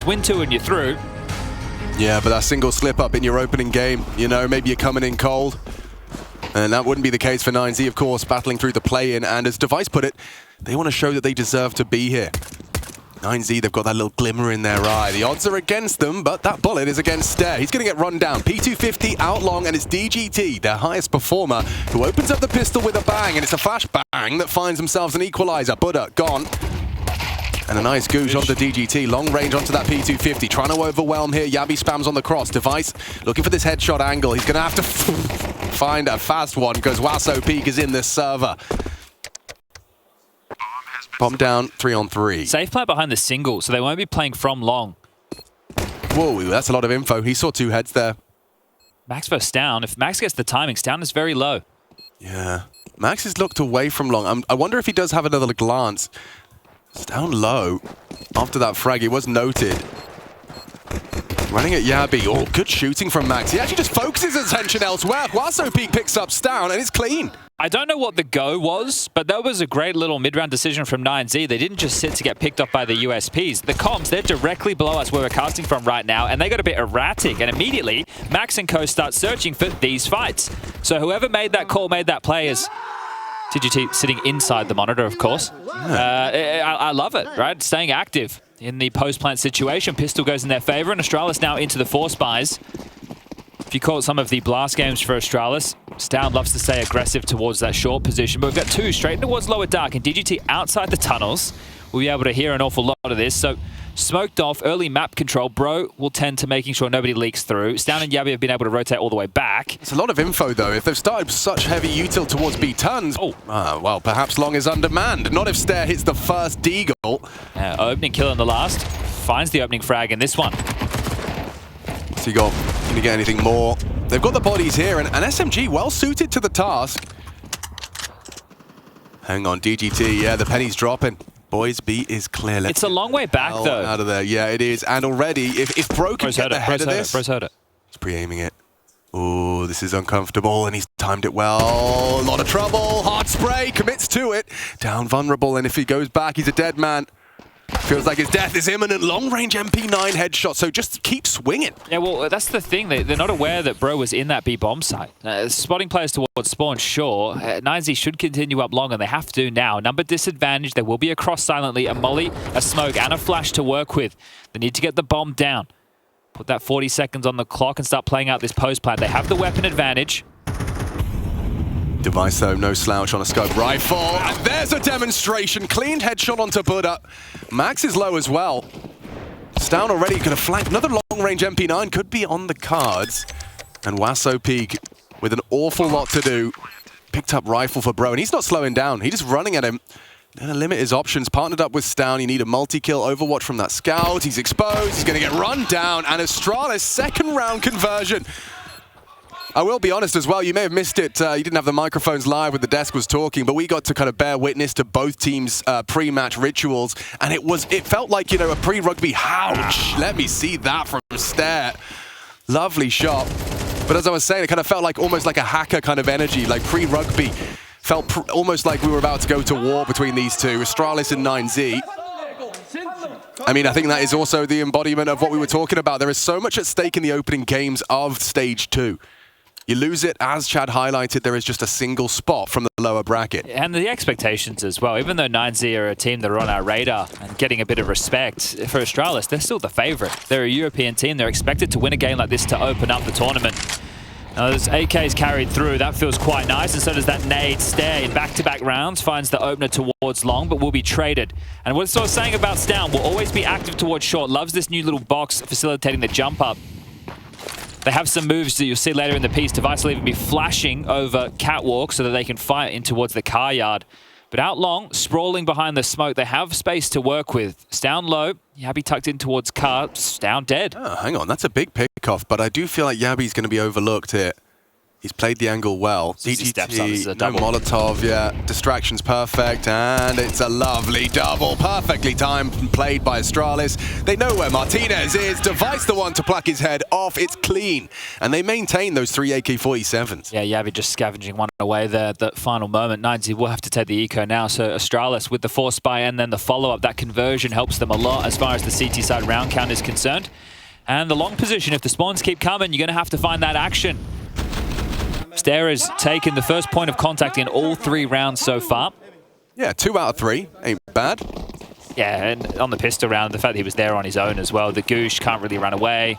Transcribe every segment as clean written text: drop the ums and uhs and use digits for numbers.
Win 2 and you're through. Yeah, but that single slip up in your opening game, you know, maybe you're coming in cold. And that wouldn't be the case for 9Z, of course, battling through the play-in. And as Device put it, they want to show that they deserve to be here. 9Z, they've got that little glimmer in their eye. The odds are against them, but that bullet is against Stare. He's going to get run down. P250 out long, and it's DGT, their highest performer, who opens up the pistol with a bang, and it's a flash bang that finds themselves an equalizer. Buddha gone. And a nice goosh onto DGT, long range onto that P250, trying to overwhelm here. Yabi spams on the cross. Device looking for this headshot angle. He's going to have to find a fast one because Wasso Peak is in this server. Bomb down, 3-on-3. Safe play behind the single, so they won't be playing from long. Whoa, that's a lot of info. He saw two heads there. Max versus Down. If Max gets the timing, Down is very low. Yeah. Max has looked away from long. I wonder if he does have another glance. It's down low. After that frag, it was noted. Running at Yabi. Oh, good shooting from Max. He actually just focuses his attention elsewhere. Wasso Peak picks up Down, and it's clean. I don't know what the go was, but that was a great little mid-round decision from 9Z. They didn't just sit to get picked up by the USPs. The comms, they're directly below us where we're casting from right now, and they got a bit erratic. And immediately, Max and co start searching for these fights. So whoever made that call, made that play is TGT sitting inside the monitor, of course. I love it, right? Staying active in the post-plant situation. Pistol goes in their favor, and Astralis now into the 4 spies. If you caught some of the blast games for Astralis, Stown loves to stay aggressive towards that short position, but we've got 2 straight towards lower dark, and DGT outside the tunnels. We'll be able to hear an awful lot of this. So smoked off, early map control. Bro will tend to making sure nobody leaks through. Stown and Yabi have been able to rotate all the way back. It's a lot of info, though. If they've started such heavy util towards B tons, well, perhaps long is undermanned. Not if Stare hits the first deagle. Opening kill in the last. Finds the opening frag in this one. Seagull, can you get anything more? They've got the bodies here, and SMG well suited to the task. Hang on, DGT, yeah, the penny's dropping. Boys, B is clear. It's a long way back, though. Out of there, yeah, it is. And already, if Bro can get the head of this, Bro's heard it. He's pre-aiming it. Oh, this is uncomfortable, and he's timed it well. A lot of trouble. Hard spray, commits to it. Down vulnerable, and if he goes back, he's a dead man. Feels like his death is imminent. Long-range MP9 headshot, so just keep swinging. Yeah, well, that's the thing. They're not aware that Bro was in that B bomb site. Spotting players towards spawn, sure. 9Z should continue up long, and they have to now. Number disadvantage. There will be a cross silently, a molly, a smoke, and a flash to work with. They need to get the bomb down. Put that 40 seconds on the clock and start playing out this post plant. They have the weapon advantage. Device, though, no slouch on a scope rifle. And there's a demonstration. Cleaned headshot onto Buddha. Max is low as well. Stown already going to flank. Another long-range MP9 could be on the cards. And Wasso Peak, with an awful lot to do, picked up rifle for Bro. And he's not slowing down. He's just running at him. Going to limit his options. Partnered up with Stown. You need a multi-kill Overwatch from that scout. He's exposed. He's going to get run down. And Astralis, second round conversion. I will be honest as well, you may have missed it. You didn't have the microphones live when the desk was talking, but we got to kind of bear witness to both teams' pre-match rituals, and it felt like, you know, a pre-rugby. Ouch! Let me see that from Stare. Lovely shot. But as I was saying, it kind of felt like almost like a hacker kind of energy, like pre-rugby. Felt almost like we were about to go to war between these two, Astralis and 9Z. I mean, I think that is also the embodiment of what we were talking about. There is so much at stake in the opening games of Stage 2. You lose it, as Chad highlighted, there is just a single spot from the lower bracket. And the expectations as well. Even though 9Z are a team that are on our radar and getting a bit of respect, for Astralis, they're still the favorite. They're a European team. They're expected to win a game like this to open up the tournament. Now, as AK's carried through, that feels quite nice, and so does that nade. Stare in back-to-back rounds, finds the opener towards long, but will be traded. And what I was saying about Stown, will always be active towards short, loves this new little box facilitating the jump up. They have some moves that you'll see later in the piece. Device will even be flashing over catwalk so that they can fire in towards the car yard. But out long, sprawling behind the smoke, they have space to work with. Stown low, Yabi tucked in towards car, Stown dead. Oh, hang on, that's a big pick-off, but I do feel like Yabi's going to be overlooked here. He's played the angle well. He steps up, this is a no double. Molotov, yeah. Distraction's perfect, and it's a lovely double. Perfectly timed and played by Astralis. They know where Martinez is. Device the one to pluck his head off. It's clean. And they maintain those 3 AK-47s. Yeah, Yabi just scavenging one away there at the final moment. 90 will have to take the eco now, so Astralis with the force spy and then the follow-up, that conversion helps them a lot as far as the CT side round count is concerned. And the long position, if the spawns keep coming, you're going to have to find that action. Stair has taken the first point of contact in all 3 rounds so far. Yeah, 2 out of 3. Ain't bad. Yeah, and on the pistol round, the fact that he was there on his own as well. The Goosh can't really run away.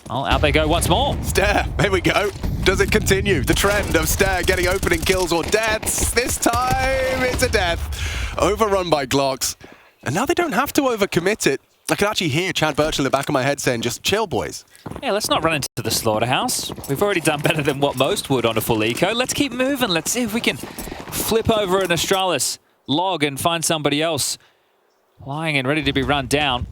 Well, out they go once more. Stair, here we go. Does it continue? The trend of Stair getting opening kills or deaths. This time, it's a death. Overrun by Glocks. And now they don't have to overcommit it. I can actually hear Chad Birch in the back of my head saying, just chill, boys. Yeah, let's not run into the slaughterhouse. We've already done better than what most would on a full eco. Let's keep moving. Let's see if we can flip over an Astralis log and find somebody else lying and ready to be run down.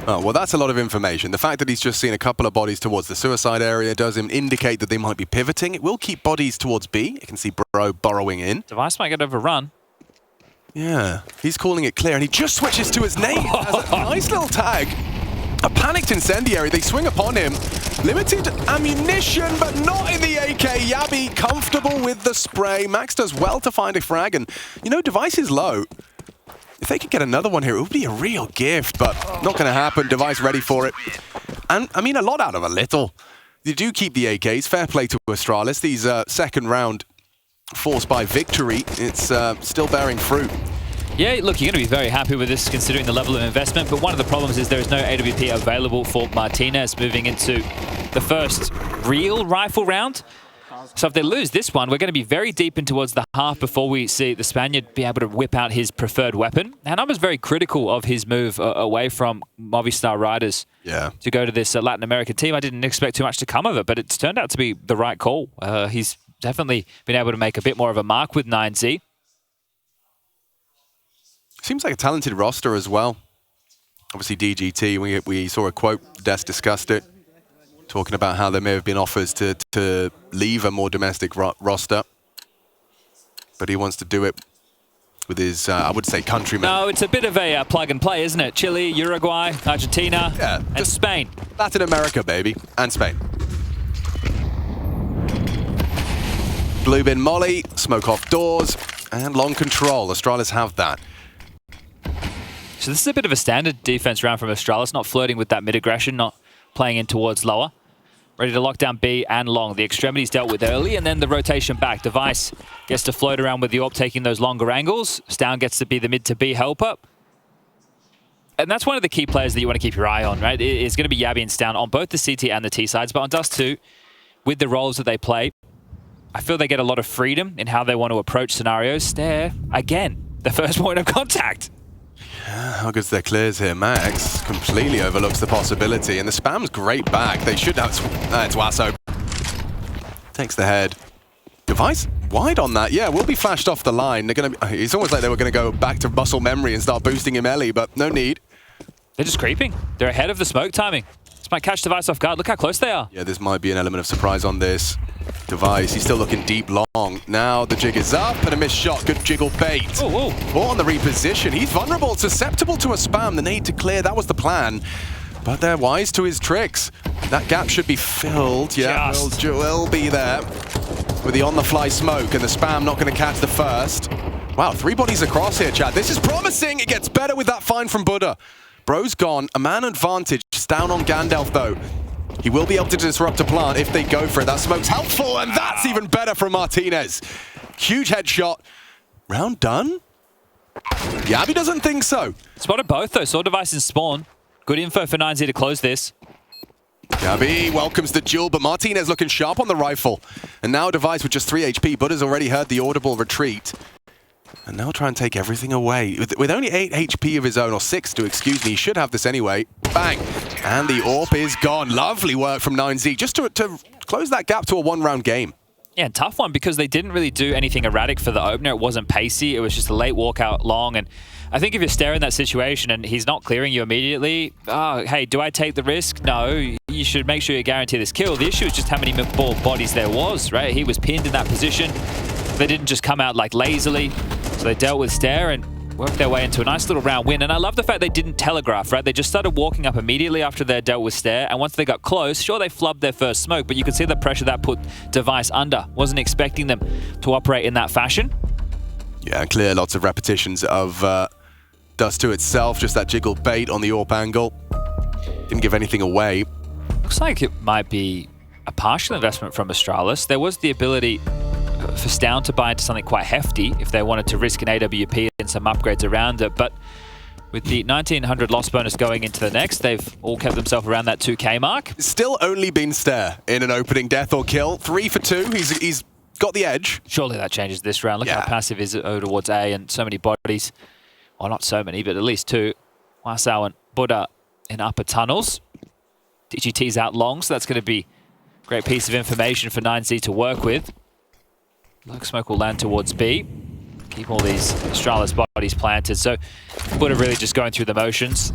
Oh, well, that's a lot of information. The fact that he's just seen a couple of bodies towards the suicide area does indicate that they might be pivoting. It will keep bodies towards B. You can see Bro burrowing in. Device might get overrun. Yeah, he's calling it clear, and he just switches to his name. Has a nice little tag. A panicked incendiary. They swing upon him. Limited ammunition, but not in the AK. Yabi comfortable with the spray. Max does well to find a frag, and, you know, Device is low. If they could get another one here, it would be a real gift, but not going to happen. Device ready for it. And, I mean, a lot out of a little. They do keep the AKs. Fair play to Astralis. These second round forced by victory, it's still bearing fruit. Yeah, look, you're going to be very happy with this considering the level of investment, but one of the problems is there is no AWP available for Martinez moving into the first real rifle round. So if they lose this one, we're going to be very deep in towards the half before we see the Spaniard be able to whip out his preferred weapon. And I was very critical of his move away from Movistar Riders to go to this Latin American team. I didn't expect too much to come of it, but it's turned out to be the right call. He's definitely been able to make a bit more of a mark with 9Z. Seems like a talented roster as well. Obviously DGT, we saw a quote, Des discussed it, talking about how there may have been offers to leave a more domestic roster. But he wants to do it with his, I would say, countrymen. No, it's a bit of a plug and play, isn't it? Chile, Uruguay, Argentina, and Spain. Latin America, baby, and Spain. Blue bin molly, smoke off doors, and long control. Astralis have that. So this is a bit of a standard defense round from Astralis, not flirting with that mid-aggression, not playing in towards lower. Ready to lock down B and long. The extremities dealt with early, and then the rotation back. Device gets to float around with the AWP, taking those longer angles. Stown gets to be the mid to B helper. And that's one of the key players that you want to keep your eye on, right? It's going to be Yabi and Stown on both the CT and the T sides, but on Dust2, with the roles that they play, I feel they get a lot of freedom in how they want to approach scenarios. Stair, again, the first point of contact. How good's their clears here? Max completely overlooks the possibility, and the spam's great back. They should have... it's Wasso. Takes the head. Device wide on that. Yeah, will be flashed off the line. They're gonna. It's almost like they were going to go back to muscle memory and start boosting him Ellie, but no need. They're just creeping. They're ahead of the smoke timing. This might catch Device off guard. Look how close they are. Yeah, this might be an element of surprise on this. Device, he's still looking deep long. Now the jig is up and a missed shot. Good jiggle bait. Oh, Or on the reposition. He's vulnerable, susceptible to a spam. The need to clear, that was the plan. But they're wise to his tricks. That gap should be filled. Yeah, will be there. With the on-the-fly smoke and the spam not going to catch the first. Wow, 3 bodies across here, Chad. This is promising. It gets better with that find from Buddha. Bro's gone. A man advantage. Just down on Gandalf, though. He will be able to disrupt a plant if they go for it. That smoke's helpful, and that's even better from Martinez. Huge headshot. Round done? Yabi doesn't think so. Spotted both, though. Saw Device in spawn. Good info for 9Z to close this. Yabi welcomes the duel, but Martinez looking sharp on the rifle. And now Device with just 3 HP. Buddha's already heard the audible retreat. And now try and take everything away. With only 8 HP of his own, or 6 to excuse me, he should have this anyway. Bang! And the AWP is gone. Lovely work from 9Z, just to close that gap to a 1-round game. Yeah, tough one because they didn't really do anything erratic for the opener. It wasn't pacey. It was just a late walkout long. And I think if you're staring in that situation and he's not clearing you immediately, oh, hey, do I take the risk? No. you should make sure you guarantee this kill. The issue is just how many bodies there was, right? He was pinned in that position. They didn't just come out like lazily. So they dealt with Stare and worked their way into a nice little round win. And I love the fact they didn't telegraph, right? They just started walking up immediately after they dealt with Stare. And once they got close, sure, they flubbed their first smoke, but you could see the pressure that put Device under. Wasn't expecting them to operate in that fashion. Yeah, clear lots of repetitions of Dust2 itself, just that jiggle bait on the AWP angle. Didn't give anything away. Looks like it might be a partial investment from Astralis. There was the ability for Stown to buy into something quite hefty if they wanted to risk an AWP and some upgrades around it, but with the 1900 loss bonus going into the next, they've all kept themselves around that 2k mark. Still only been Stare in an opening death or kill. 3 for 2, he's got the edge. Surely that changes this round. Look how passive is it towards A and so many bodies. Well, not so many, but at least 2. Wasau and Buddha in upper tunnels. DGT's out long, so that's going to be a great piece of information for 9Z to work with. Lurk smoke will land towards B. Keep all these Astralis bodies planted. So Buddha really just going through the motions.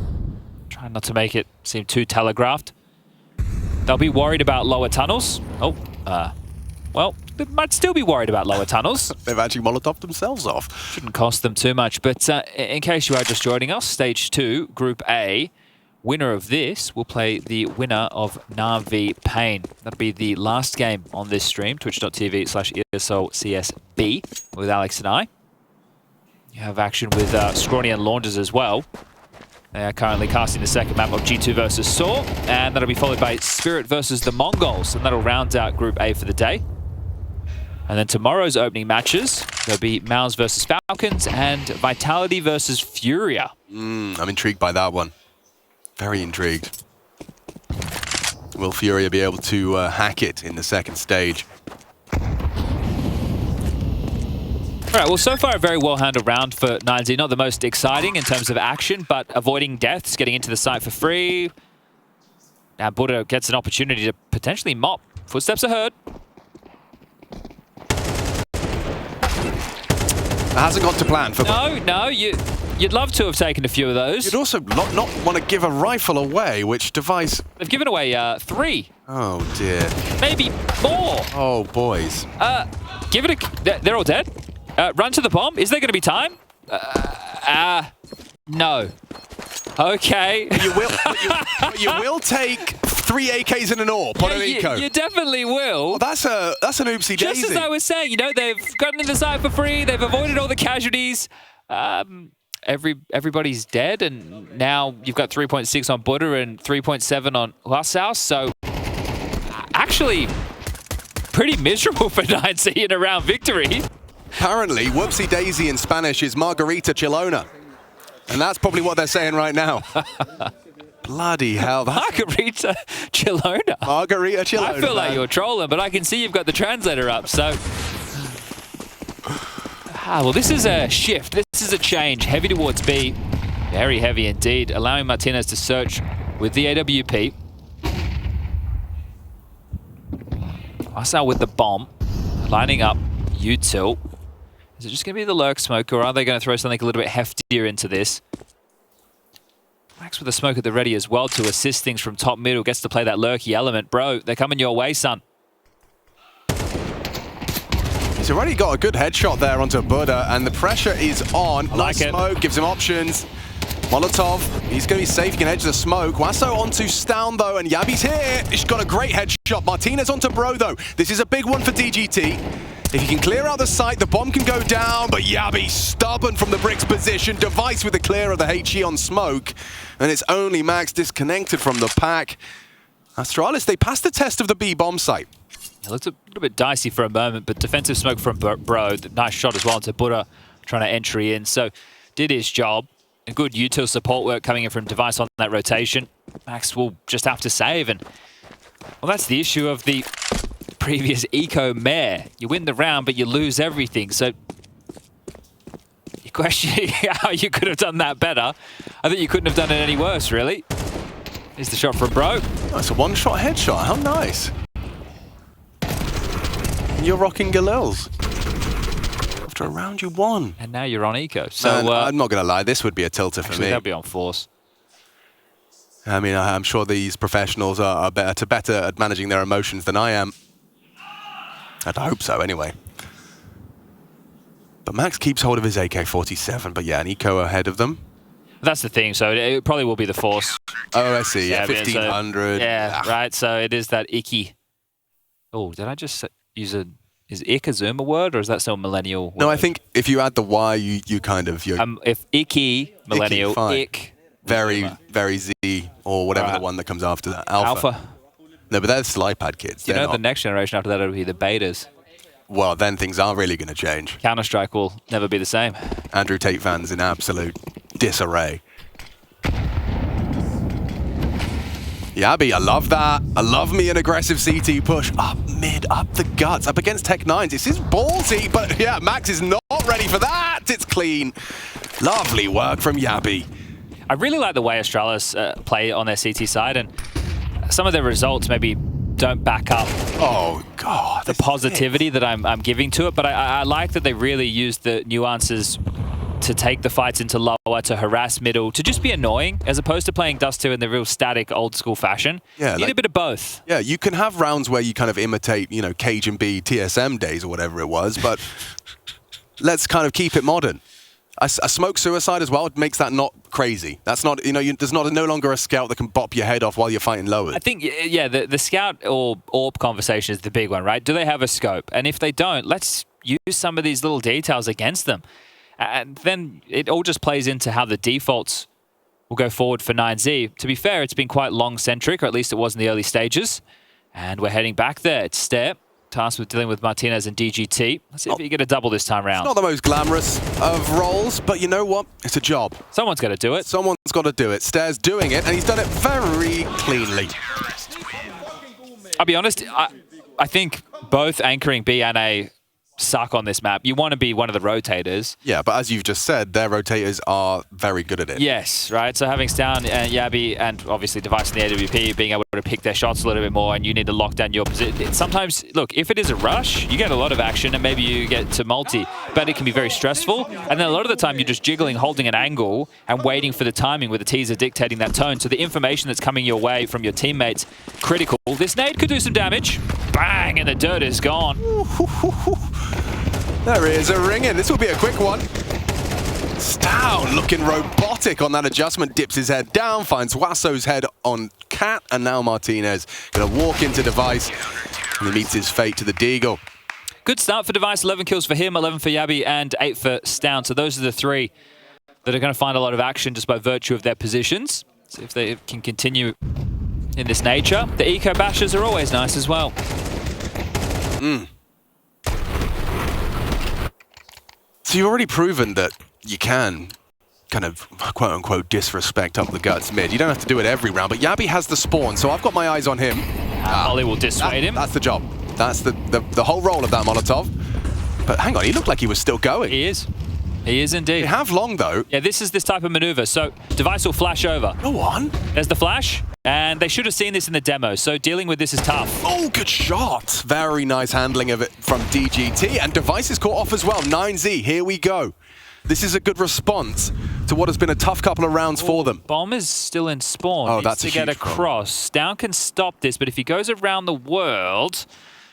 Trying not to make it seem too telegraphed. They'll be worried about lower tunnels. Oh, well, they might still be worried about lower tunnels. They've actually Molotoved themselves off. Shouldn't cost them too much. But in case you are just joining us, Stage 2, Group A. Winner of this will play the winner of Na'Vi Pain. That'll be the last game on this stream, twitch.tv/ESLCSB with Alex and I. You have action with Scrawny and Launders as well. They are currently casting the second map of G2 versus Saw, and that'll be followed by Spirit versus the Mongols, and that'll round out Group A for the day. And then tomorrow's opening matches, there'll be Mouse versus Falcons and Vitality versus Furia. I'm intrigued by that one. Very intrigued. Will Furia be able to hack it in the second stage? All right, well, so far a very well-handled round for 9Z. Not the most exciting in terms of action, but avoiding deaths, getting into the site for free. Now Buddha gets an opportunity to potentially mop. Footsteps are heard. It hasn't gone to plan for... No, you'd love to have taken a few of those. You'd also not want to give a rifle away, which Device... They've given away 3. Oh, dear. Maybe more. Oh, boys. Give it a... They're all dead. Run to the bomb. Is there going to be time? No. Okay. You will take 3 AKs in an AWP on an eco. You definitely will. Well, that's an oopsie daisy. Just as I was saying, you know, they've gotten in the site for free. They've avoided all the casualties. Everybody's dead, and now you've got 3.6 on Buddha and 3.7 on Wasau. So actually, pretty miserable for 9Z in a round victory. Apparently, whoopsie daisy in Spanish is Margarita Chilona. And that's probably what they're saying right now. Bloody hell. Margarita Chilona. Margarita Chilona. I feel like you're trolling, but I can see you've got the translator up, so... well, this is a shift. This is a change. Heavy towards B. Very heavy indeed. Allowing Martinez to search with the AWP. Wasau with the bomb. Lining up util. Is it just going to be the lurk smoke, or are they going to throw something a little bit heftier into this? Max with the smoke at the ready as well to assist things from top middle. Gets to play that lurky element. Bro, they're coming your way, son. He's already got a good headshot there onto Buddha, and the pressure is on. Nice smoke, gives him options. Molotov, he's going to be safe, he can edge the smoke. Wasau onto Stown though, and Yabi's here. He's got a great headshot. Martinez onto Bro though. This is a big one for DGT. If he can clear out the site, the bomb can go down, but Yabi stubborn from the bricks position. Device with the clear of the HE on smoke, and it's only Max disconnected from the pack. Astralis, they passed the test of the B bomb site. It looked a little bit dicey for a moment, but defensive smoke from Bro. Nice shot as well into Buddha, trying to entry in. So did his job. A good util support work coming in from Device on that rotation. Max will just have to save, and well, that's the issue of the previous Eco Mare. You win the round, but you lose everything. So you're questioning how you could have done that better. I think you couldn't have done it any worse, really. Here's the shot from Bro. Oh, it's a one-shot headshot. How nice. And you're rocking Galils. After a round you won. And now you're on Eco. So I'm not going to lie, this would be a tilter for me. That'd be on Force. I mean, I'm sure these professionals are better at managing their emotions than I am. I'd hope so, anyway. But Max keeps hold of his AK-47, but yeah, Nico ahead of them. That's the thing, so it probably will be the Force. Oh, I see, yeah, 1500. So, yeah, right, so it is that icky. Oh, did I just use a... Is ick a Zoomer word, or is that still a millennial word? No, I think if you add the Y, you kind of... If icky, millennial, icky, ick... Very Z, or whatever the one that comes after that. Alpha. No, but they're Slypad kids. You know, the next generation after that will be the betas. Well, then things are really going to change. Counter-Strike will never be the same. Andrew Tate fans in absolute disarray. Yabby, I love that. I love me an aggressive CT push. Up mid, up the guts, up against Tech 9s. This is ballsy, but yeah, Max is not ready for that. It's clean. Lovely work from Yabby. I really like the way Astralis play on their CT side, and some of their results maybe don't back up the positivity that I'm giving to it, but I like that they really use the nuances to take the fights into lower, to harass middle, to just be annoying, as opposed to playing Dust2 in the real static, old-school fashion. Yeah, you need a bit of both. Yeah, you can have rounds where you kind of imitate, you know, Cage and B TSM days or whatever it was, but let's kind of keep it modern. A smoke suicide as well makes that not crazy. That's not, you know, there's no longer a scout that can bop your head off while you're fighting lower. I think, yeah, the scout or AWP conversation is the big one, right? Do they have a scope? And if they don't, let's use some of these little details against them. And then it all just plays into how the defaults will go forward for 9Z. To be fair, it's been quite long-centric, or at least it was in the early stages. And we're heading back there. It's Step, tasked with dealing with Martinez and DGT. Let's see if you get a double this time round. It's not the most glamorous of roles, but you know what? It's a job. Someone's got to do it. Someone's got to do it. Stare's doing it, and he's done it very cleanly. I'll be honest, I think both anchoring B and A suck on this map. You want to be one of the rotators. Yeah, but as you've just said, their rotators are very good at it. Yes, right? So having Stown and Yabby and obviously Device in the AWP being able to pick their shots a little bit more, and you need to lock down your position. Sometimes, look, if it is a rush, you get a lot of action and maybe you get to multi, but it can be very stressful. And then a lot of the time you're just jiggling, holding an angle and waiting for the timing with the teaser dictating that tone. So the information that's coming your way from your teammates, critical. This nade could do some damage. Bang, and the dirt is gone. There is a ring-in. This will be a quick one. Stown looking robotic on that adjustment. Dips his head down, finds Wasso's head on Cat, and now Martinez going to walk into Device, and he meets his fate to the Deagle. Good start for Device. 11 kills for him, 11 for Yabby, and 8 for Stown. So those are the three that are going to find a lot of action just by virtue of their positions. See if they can continue in this nature. The eco bashers are always nice as well. So you've already proven that you can kind of quote-unquote disrespect up the guts mid. You don't have to do it every round, but Yabby has the spawn, so I've got my eyes on him. Ollie will dissuade him. That's the job. That's the whole role of that Molotov. But hang on, he looked like he was still going. He is. He is indeed. They have long, though. Yeah, this is this type of maneuver. So Device will flash over. Go on. There's the flash. And they should have seen this in the demo, so dealing with this is tough. Oh, good shot. Very nice handling of it from DGT. And Device is caught off as well. 9Z, here we go. This is a good response to what has been a tough couple of rounds for them. Bomb is still in spawn. Oh, that's to get across. Down can stop this, but if he goes around the world,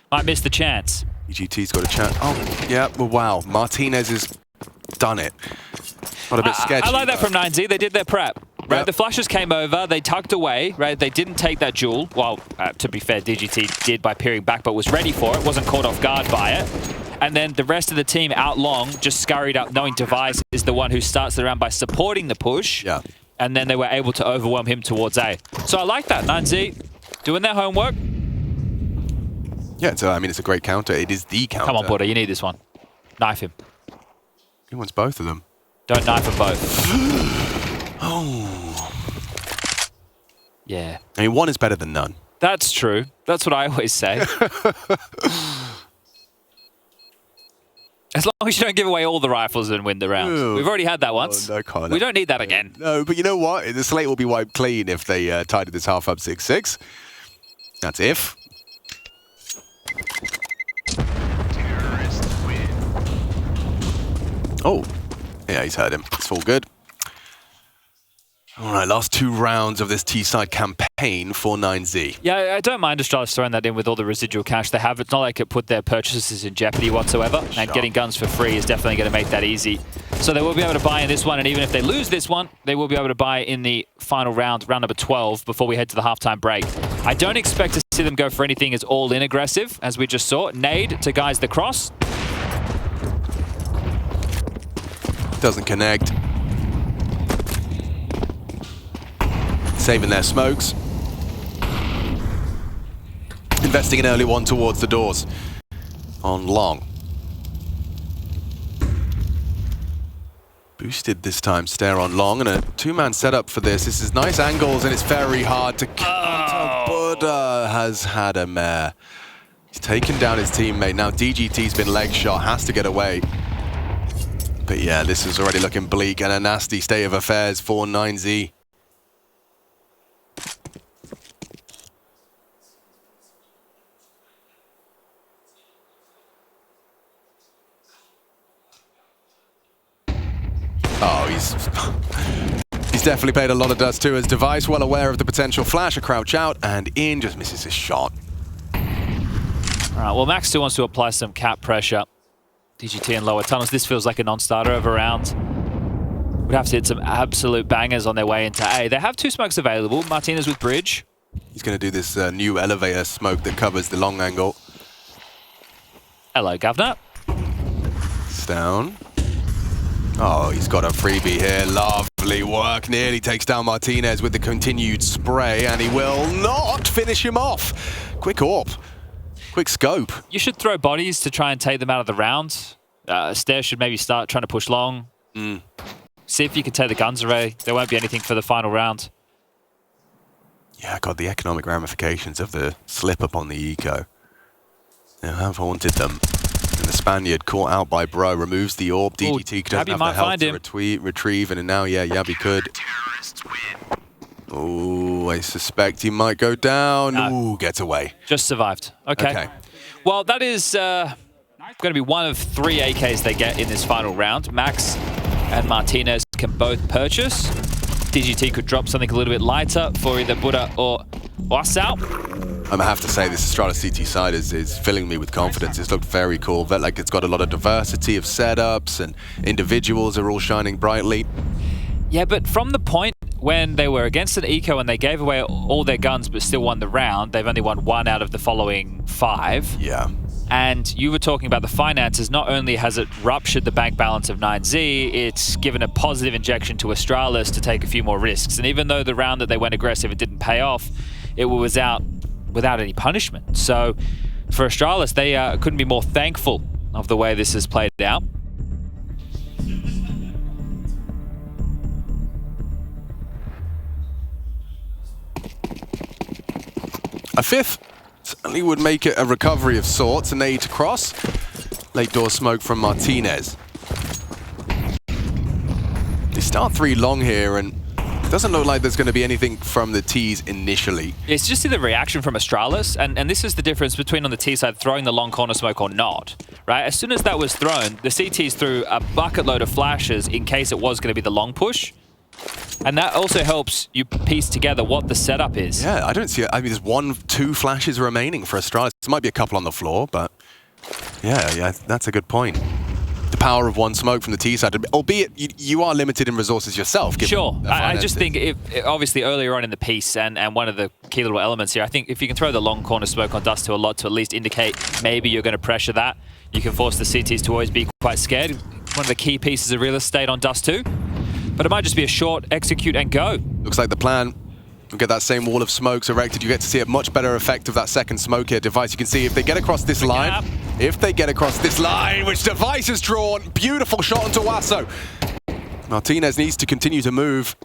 might miss the chance. DGT's got a chance. Oh, yeah, well, wow. Martinez has done it. Not a bit sketchy. I like that from 9Z. They did their prep. Right, Yep. the flashes came over, they tucked away, right? They didn't take that jewel. Well, to be fair, DGT did by peering back, but was ready for it, wasn't caught off guard by it. And then the rest of the team out long just scurried up, knowing Device is the one who starts the round by supporting the push. Yeah. And then they were able to overwhelm him towards A. So I like that, 9Z doing their homework. Yeah, so I mean, it's a great counter. It is the counter. Come on, Buddha, you need this one. Knife him. He wants both of them. Don't knife them both. Oh. Yeah. I mean, one is better than none. That's true. That's what I always say. As long as you don't give away all the rifles and win the rounds. Ooh. We've already had that once. Oh, no, we don't need that again. No, but you know what? The slate will be wiped clean if they tidied this half up 6-6. That's if. Oh. Yeah, he's heard him. It's all good. All right, last 2 rounds of this T-side campaign for 9Z. Yeah, I don't mind Astralis throwing that in with all the residual cash they have. It's not like it put their purchases in jeopardy whatsoever. Sure. And getting guns for free is definitely going to make that easy. So they will be able to buy in this one, and even if they lose this one, they will be able to buy in the final round, round number 12, before we head to the halftime break. I don't expect to see them go for anything as all-in aggressive, as we just saw. Nade to guys the cross. Doesn't connect. Saving their smokes. Investing an early one towards the doors. On long. Boosted this time, stare on long, and a 2-man setup for this. This is nice angles, and it's very hard to counter. Buddha has had a mare. He's taken down his teammate. Now DGT's been leg shot, has to get away. But yeah, this is already looking bleak, and a nasty state of affairs for 9Z. Oh, he's definitely played a lot of Dust2 as Device, well aware of the potential flash, a crouch out, and in, just misses his shot. All right, well, Max still wants to apply some cap pressure. DGT in lower tunnels. This feels like a non-starter of a round. Would have to hit some absolute bangers on their way into A. They have 2 smokes available. Martinez with bridge. He's going to do this new elevator smoke that covers the long angle. Hello, Governor. It's down. Oh, he's got a freebie here. Lovely work. Nearly takes down Martinez with the continued spray, and he will not finish him off. Quick AWP. Quick scope. You should throw bodies to try and take them out of the round. Stair should maybe start trying to push long. See if you can take the guns away. There won't be anything for the final round. Yeah, God, the economic ramifications of the slip up on the eco. They have haunted them. And the Spaniard caught out by Bro, removes the AWP. DGT doesn't have the health to retrieve, and now, yeah, Yabi could. Oh, I suspect he might go down. Ooh, gets away. Just survived. Okay. Well, that is going to be one of 3 AKs they get in this final round. Max and Martinez can both purchase. DGT could drop something a little bit lighter for either Buddha or Wasau. I'm going to have to say this Astralis CT side is filling me with confidence. It's looked very cool. Like it's got a lot of diversity of setups, and individuals are all shining brightly. Yeah, but from the point when they were against an eco and they gave away all their guns but still won the round, they've only won 1 out of the following 5. Yeah. And you were talking about the finances. Not only has it ruptured the bank balance of 9Z, it's given a positive injection to Astralis to take a few more risks. And even though the round that they went aggressive, it didn't pay off, it was out without any punishment. So for Astralis, they couldn't be more thankful of the way this has played out. A 5th certainly would make it a recovery of sorts. An nade to cross. Late door smoke from Martinez. They start 3 long here, and it doesn't look like there's going to be anything from the T's initially. It's just the reaction from Astralis, and this is the difference between on the T side throwing the long corner smoke or not, right? As soon as that was thrown, the CTs threw a bucket load of flashes in case it was going to be the long push. And that also helps you piece together what the setup is. Yeah, I don't see it. I mean, there's 2 flashes remaining for Astralis. There might be a couple on the floor, but yeah, that's a good point. The power of 1 smoke from the T side, albeit you are limited in resources yourself. Sure, I just think obviously earlier on in the piece, and one of the key little elements here, I think if you can throw the long corner smoke on Dust2 a lot to at least indicate maybe you're going to pressure that, you can force the CTs to always be quite scared. One of the key pieces of real estate on Dust2. But it might just be a short execute and go. Looks like the plan. We'll get that same wall of smokes erected. You get to see a much better effect of that second smoke here. Device, you can see if they get across this line. If they get across this line, which Device has drawn. Beautiful shot onto Wasso. Martinez needs to continue to move.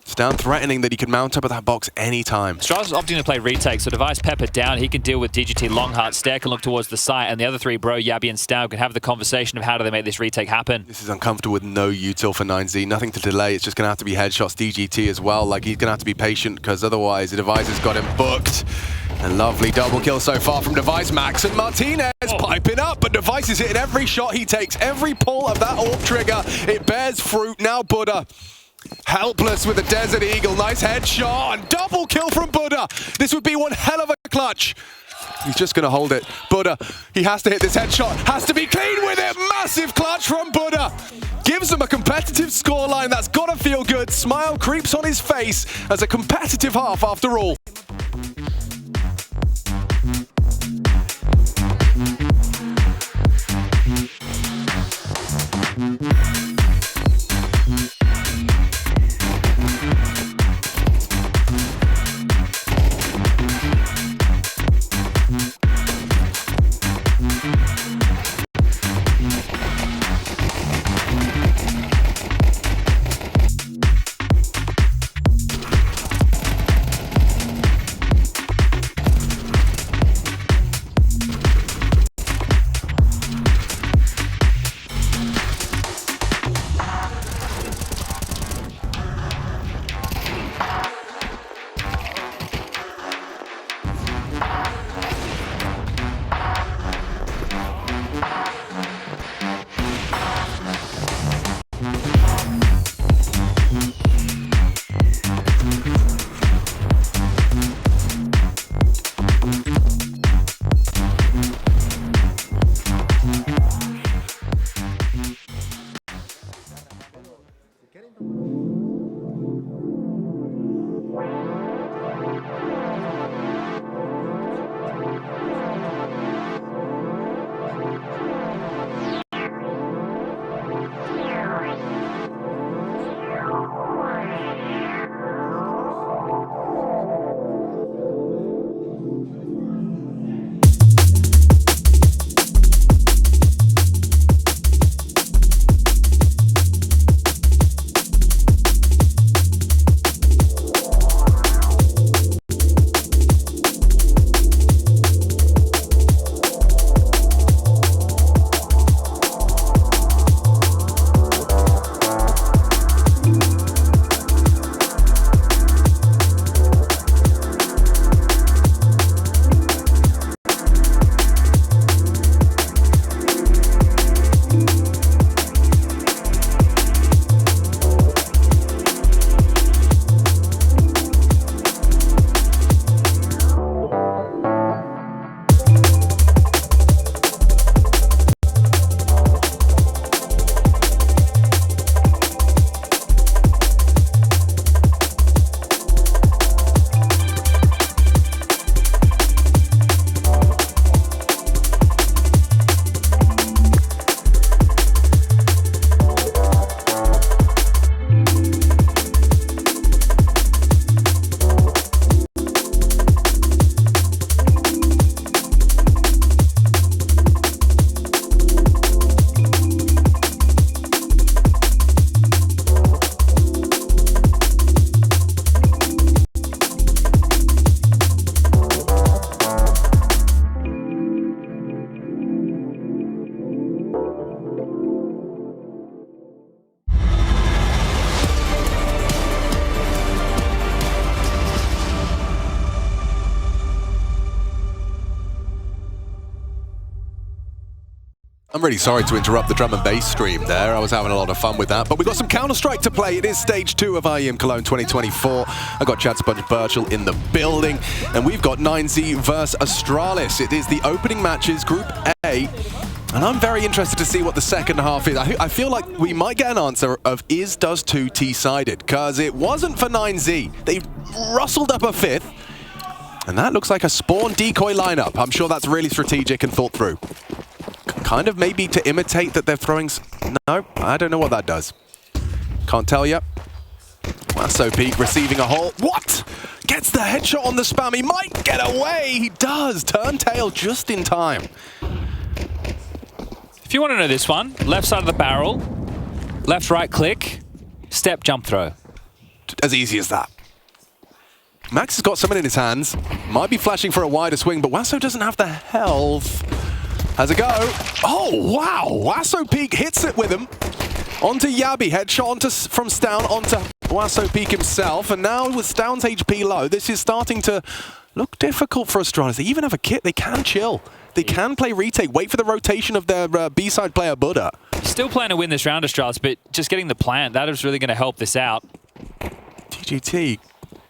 It's down, threatening that he can mount up at that box anytime. Astralis is opting to play retake, so Device peppered down. He can deal with DGT Longheart. Stair can look towards the site, and the other 3, Bro, Yabi, and Stau, can have the conversation of how do they make this retake happen. This is uncomfortable with no util for 9Z. Nothing to delay. It's just going to have to be headshots. DGT as well. Like, he's going to have to be patient, because otherwise the Device has got him booked. A lovely double kill so far from Device. Max and Martinez piping up, but Device is hitting every shot he takes. Every pull of that AWP trigger, it bears fruit. Now Buddha Helpless with the Desert Eagle. Nice headshot and double kill from Buddha. This would be one hell of a clutch. He's just going to hold it. Buddha, he has to hit this headshot. Has to be clean with it. Massive clutch from Buddha. Gives him a competitive scoreline. That's got to feel good. Smile creeps on his face as a competitive half after all. I'm really sorry to interrupt the drum and bass stream there. I was having a lot of fun with that. But we've got some Counter-Strike to play. It is stage 2 of IEM Cologne 2024. I've got Chad Sponge Birchall in the building. And we've got 9Z versus Astralis. It is the opening matches, Group A. And I'm very interested to see what the second half is. I feel like we might get an answer of, is Dust2 T-sided? Because it wasn't for 9Z. They rustled up a fifth. And that looks like a spawn decoy lineup. I'm sure that's really strategic and thought through. Kind of maybe to imitate that they're throwing... No, I don't know what that does. Can't tell you. Lasso Peak receiving a hole. What? Gets the headshot on the spam. He might get away. He does. Turntail just in time. If you want to know this one, left side of the barrel, left right click, step jump throw. As easy as that. Max has got something in his hands. Might be flashing for a wider swing, but Wasso doesn't have the health. Has a go. Oh, wow. Wasso Peak hits it with him. Onto Yabi. Headshot from Stown onto Wasso Peak himself. And now with Stown's HP low, this is starting to look difficult for Astralis. They even have a kit. They can chill. They can play retake. Wait for the rotation of their B-side player, Buddha. Still plan to win this round, Astralis, but just getting the plant, that is really going to help this out. TGT,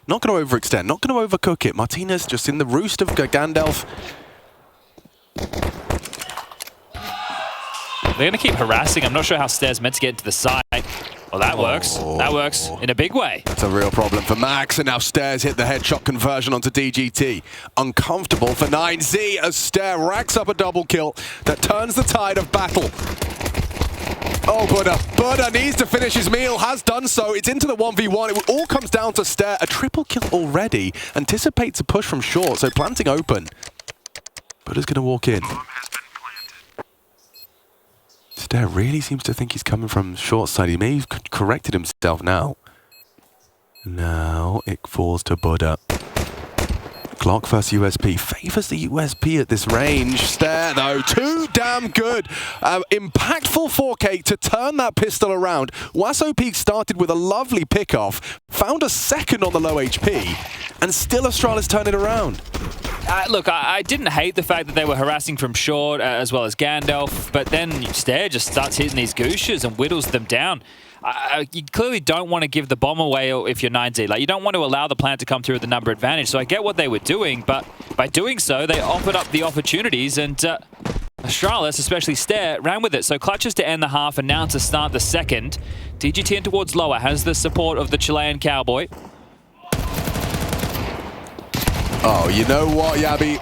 not going to overextend, not going to overcook it. Martinez just in the roost of Gandalf. They're going to keep harassing. I'm not sure how Stair's meant to get into the side. Well, that works. That works in a big way. That's a real problem for Max, and now Stairs hit the headshot conversion onto DGT. Uncomfortable for 9Z as Stair racks up a double kill that turns the tide of battle. Oh, Buddha needs to finish his meal, has done so. It's into the 1v1. It all comes down to Stair. A triple kill already. Anticipates a push from short, so planting open. Buddha's going to walk in. Stair really seems to think he's coming from short side. He may have corrected himself now. Now it falls to Buddha. Glock versus USP. Favors the USP at this range. Stair, though, too damn good. Impactful 4K to turn that pistol around. Wasso Peak started with a lovely pick-off, found a second on the low HP, and still Astralis turned it around. Look, I didn't hate the fact that they were harassing from short, as well as Gandalf, but then Stair just starts hitting these gooshes and whittles them down. You clearly don't want to give the bomb away if you're 9Z. Like, you don't want to allow the plant to come through with the number advantage. So I get what they were doing, but by doing so, they offered up the opportunities, and Astralis, especially Stair, ran with it. So clutches to end the half and now to start the second. DGT in towards lower has the support of the Chilean Cowboy. Oh, you know what, Yabby?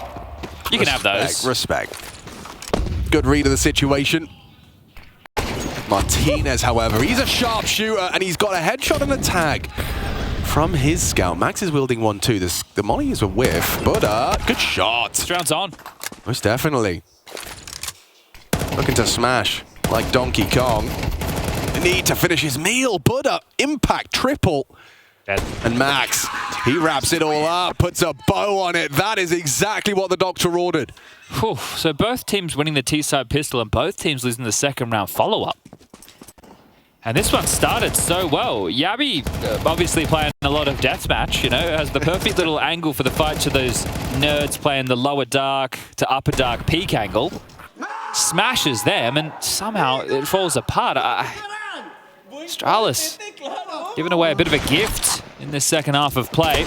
You can have those. Respect. Good read of the situation. Martinez, however, he's a sharpshooter, and he's got a headshot and a tag from his scout. Max is wielding 1-2. The molly is a whiff. Buddha, good shot. This round's on. Most definitely. Looking to smash like Donkey Kong. Need to finish his meal. Buddha, impact triple. Dead. And Max, he wraps it all up, puts a bow on it. That is exactly what the doctor ordered. Whew. So both teams winning the T-side pistol and both teams losing the second round follow-up. And this one started so well. Yabby obviously playing a lot of deathmatch, you know, has the perfect little angle for the fight to those nerds playing the lower dark to upper dark peak angle. Smashes them and somehow it falls apart. Astralis giving away a bit of a gift in this second half of play.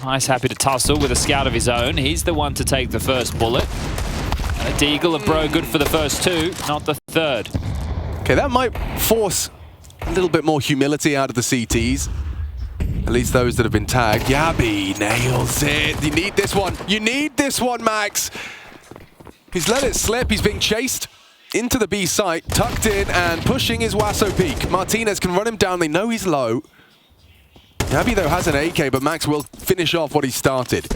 Nice, happy to tussle with a scout of his own. He's the one to take the first bullet. A Deagle of Bro good for the first two, not the third. Okay, that might force a little bit more humility out of the CTs. At least those that have been tagged. Yabby nails it. You need this one. You need this one, Max. He's let it slip. He's being chased into the B site, tucked in and pushing his Wasso Peak. Martinez can run him down. They know he's low. Yabby, though, has an AK, but Max will finish off what he started.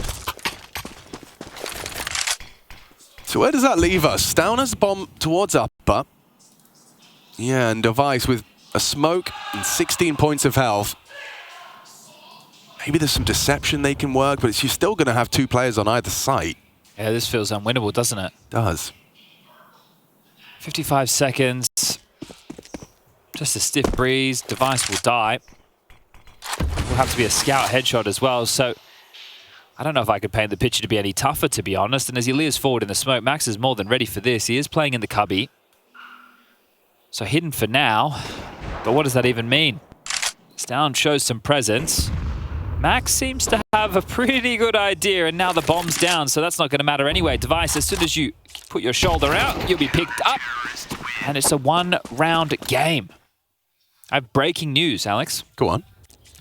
So where does that leave us? Downers bomb towards upper. Yeah, and Device with a smoke and 16 points of health. Maybe there's some deception they can work, but you're still going to have two players on either site. Yeah, this feels unwinnable, doesn't it? Does. 55 seconds. Just a stiff breeze. Device will die. Will have to be a scout headshot as well, so I don't know if I could paint the picture to be any tougher, to be honest. And as he leers forward in the smoke, Max is more than ready for this. He is playing in the cubby. So hidden for now. But what does that even mean? Stown shows some presence. Max seems to have a pretty good idea, and now the bomb's down, so that's not going to matter anyway. Device, as soon as you put your shoulder out, you'll be picked up. And it's a one-round game. I have breaking news, Alex. Go on.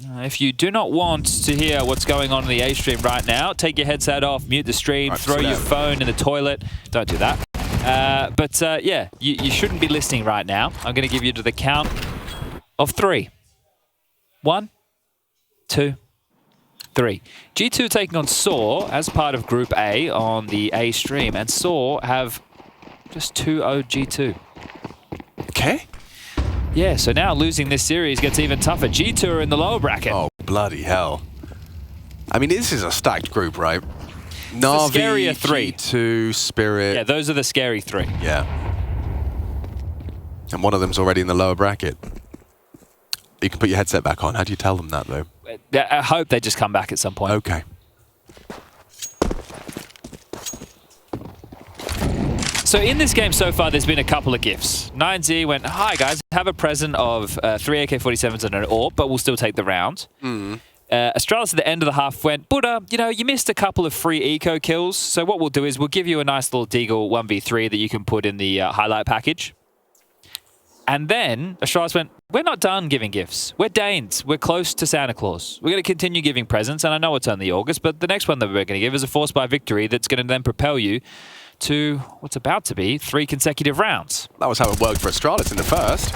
If you do not want to hear what's going on in the A stream right now, take your headset off, mute the stream, throw your phone in the toilet. Don't do that. Yeah, you shouldn't be listening right now. I'm going to give you to the count of 3. 1, 2, 3. G2 taking on Saw as part of Group A on the A stream, and Saw have just 2-0 G2. Okay. Yeah, so now losing this series gets even tougher. G2 are in the lower bracket. Oh, bloody hell. I mean, this is a stacked group, right? Na'Vi, the scarier 3. G2, Spirit. Yeah, those are the scary 3. Yeah. And one of them's already in the lower bracket. You can put your headset back on. How do you tell them that, though? I hope they just come back at some point. Okay. So in this game so far, there's been a couple of gifts. 9Z went, hi guys, have a present of 3 AK-47s and an AWP, but we'll still take the round. Astralis at the end of the half went, Buddha, you know, you missed a couple of free eco kills, so what we'll do is we'll give you a nice little Deagle 1v3 that you can put in the highlight package. And then Astralis went, we're not done giving gifts. We're Danes. We're close to Santa Claus. We're going to continue giving presents, and I know it's only August, but the next one that we're going to give is a Force by Victory that's going to then propel you to what's about to be 3 consecutive rounds. That was how it worked for Astralis in the first.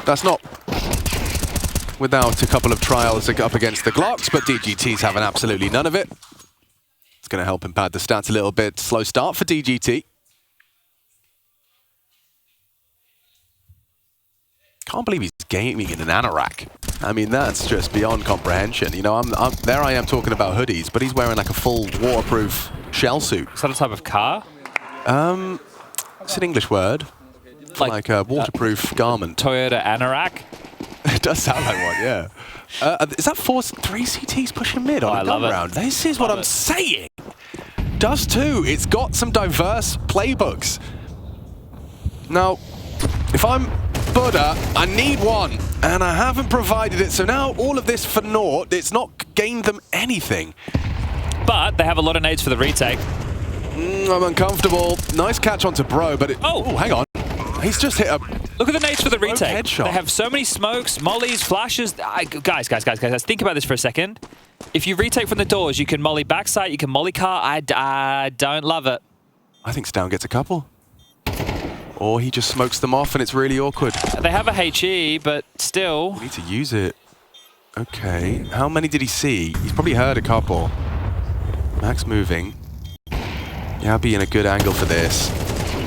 That's not without a couple of trials up against the Glocks, but DGT's having absolutely none of it. It's going to help him pad the stats a little bit. Slow start for DGT. Can't believe he's gaming in an anorak. I mean, that's just beyond comprehension. You know, there I am talking about hoodies, but he's wearing like a full waterproof shell suit. Is that a type of car? It's an English word. Like a waterproof garment. Toyota anorak? It does sound like one, yeah. Is that 3 CTs pushing mid on a gun round? This is what I'm saying. Dust2, it's got some diverse playbooks. Now, if I'm Buddha, I need one, and I haven't provided it, so now all of this for naught. It's not gained them anything. But they have a lot of nades for the retake. I'm uncomfortable. Nice catch onto Bro, but oh, hang on. He's just hit a... Look at the nades for the retake. Headshot. They have so many smokes, mollies, flashes. Guys, think about this for a second. If you retake from the doors, you can molly backside, you can molly car. I don't love it. I think Stown gets a couple. Or he just smokes them off and it's really awkward. They have a HE, but still... We need to use it. Okay. How many did he see? He's probably heard a couple. Max moving. Yabby in a good angle for this.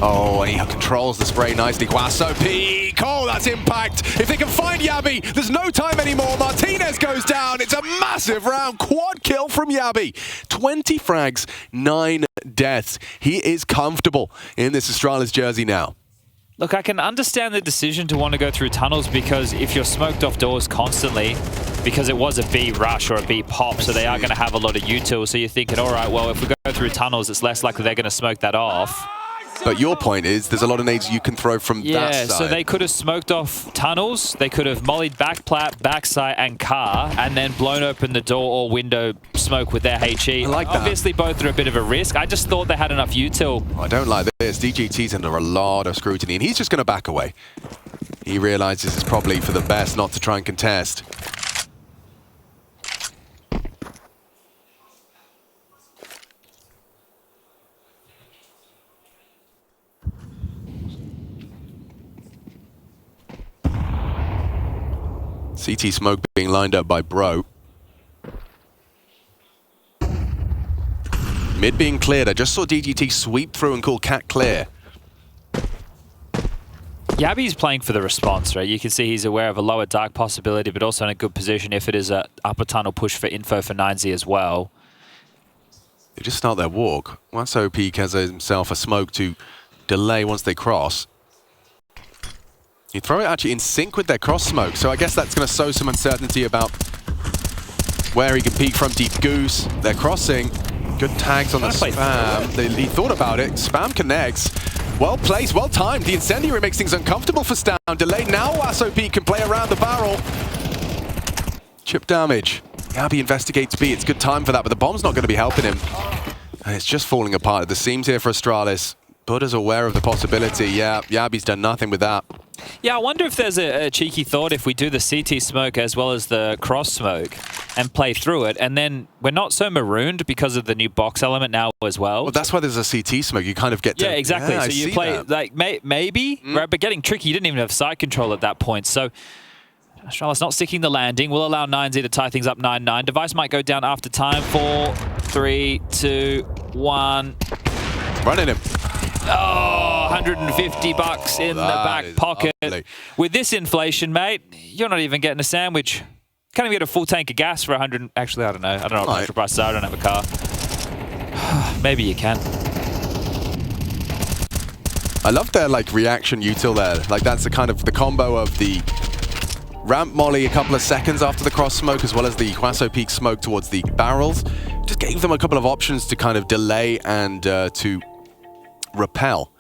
Oh, and he controls the spray nicely. Guasso peak. Oh, that's impact. If they can find Yabby, there's no time anymore. Martinez goes down. It's a massive round. Quad kill from Yabby. 20 frags, 9 deaths. He is comfortable in this Astralis jersey now. Look, I can understand the decision to want to go through tunnels because if you're smoked off doors constantly, because it was a B rush or a B pop, so they are going to have a lot of util. So you're thinking, all right, well, if we go through tunnels, it's less likely they're going to smoke that off. But your point is there's a lot of nades you can throw from that side. Yeah, so they could have smoked off tunnels, they could have mollied backplat, backside, and car, and then blown open the door or window smoke with their HE. I like that. Obviously, both are a bit of a risk. I just thought they had enough util. I don't like this. DGT's under a lot of scrutiny, and he's just going to back away. He realizes it's probably for the best not to try and contest. CT smoke being lined up by Bro. Mid being cleared. I just saw DGT sweep through and call Cat clear. Yabby's playing for the response, right? You can see he's aware of a lower dark possibility, but also in a good position if it is a upper tunnel push for info for 9Z as well. They just start their walk. Once OP has himself a smoke to delay once they cross. You throw it actually in sync with their cross smoke, so I guess that's going to sow some uncertainty about where he can peek from. Deep Goose, they're crossing. Good tags on the spam. He thought about it. Spam connects. Well placed, well timed. The incendiary makes things uncomfortable for Stan. Delay now, SOP can play around the barrel. Chip damage. Yabby investigates B. It's good time for that, but the bomb's not going to be helping him. And it's just falling apart at the seams here for Astralis. Buddha's aware of the possibility. Yeah, Yabby's done nothing with that. Yeah, I wonder if there's a cheeky thought if we do the CT smoke as well as the cross smoke and play through it, and then we're not so marooned because of the new box element now as well. Well, that's why there's a CT smoke. You kind of get to... Yeah, exactly. Yeah, so you play, like, maybe, right? But getting tricky, you didn't even have side control at that point. So Astralis not sticking the landing. We'll allow 9Z to tie things up 9-9. Device might go down after time. 4, 3, 2, 1. Running him. Oh, 150 bucks in the back pocket. Lovely. With this inflation, mate, you're not even getting a sandwich. Can't even get a full tank of gas for 100. Actually, I don't know. I don't know what petrol prices are. I don't have a car. Maybe you can. I love their like reaction util there. Like that's the kind of the combo of the ramp molly a couple of seconds after the cross smoke, as well as the Huaso Peak smoke towards the barrels. Just gave them a couple of options to kind of delay and to repel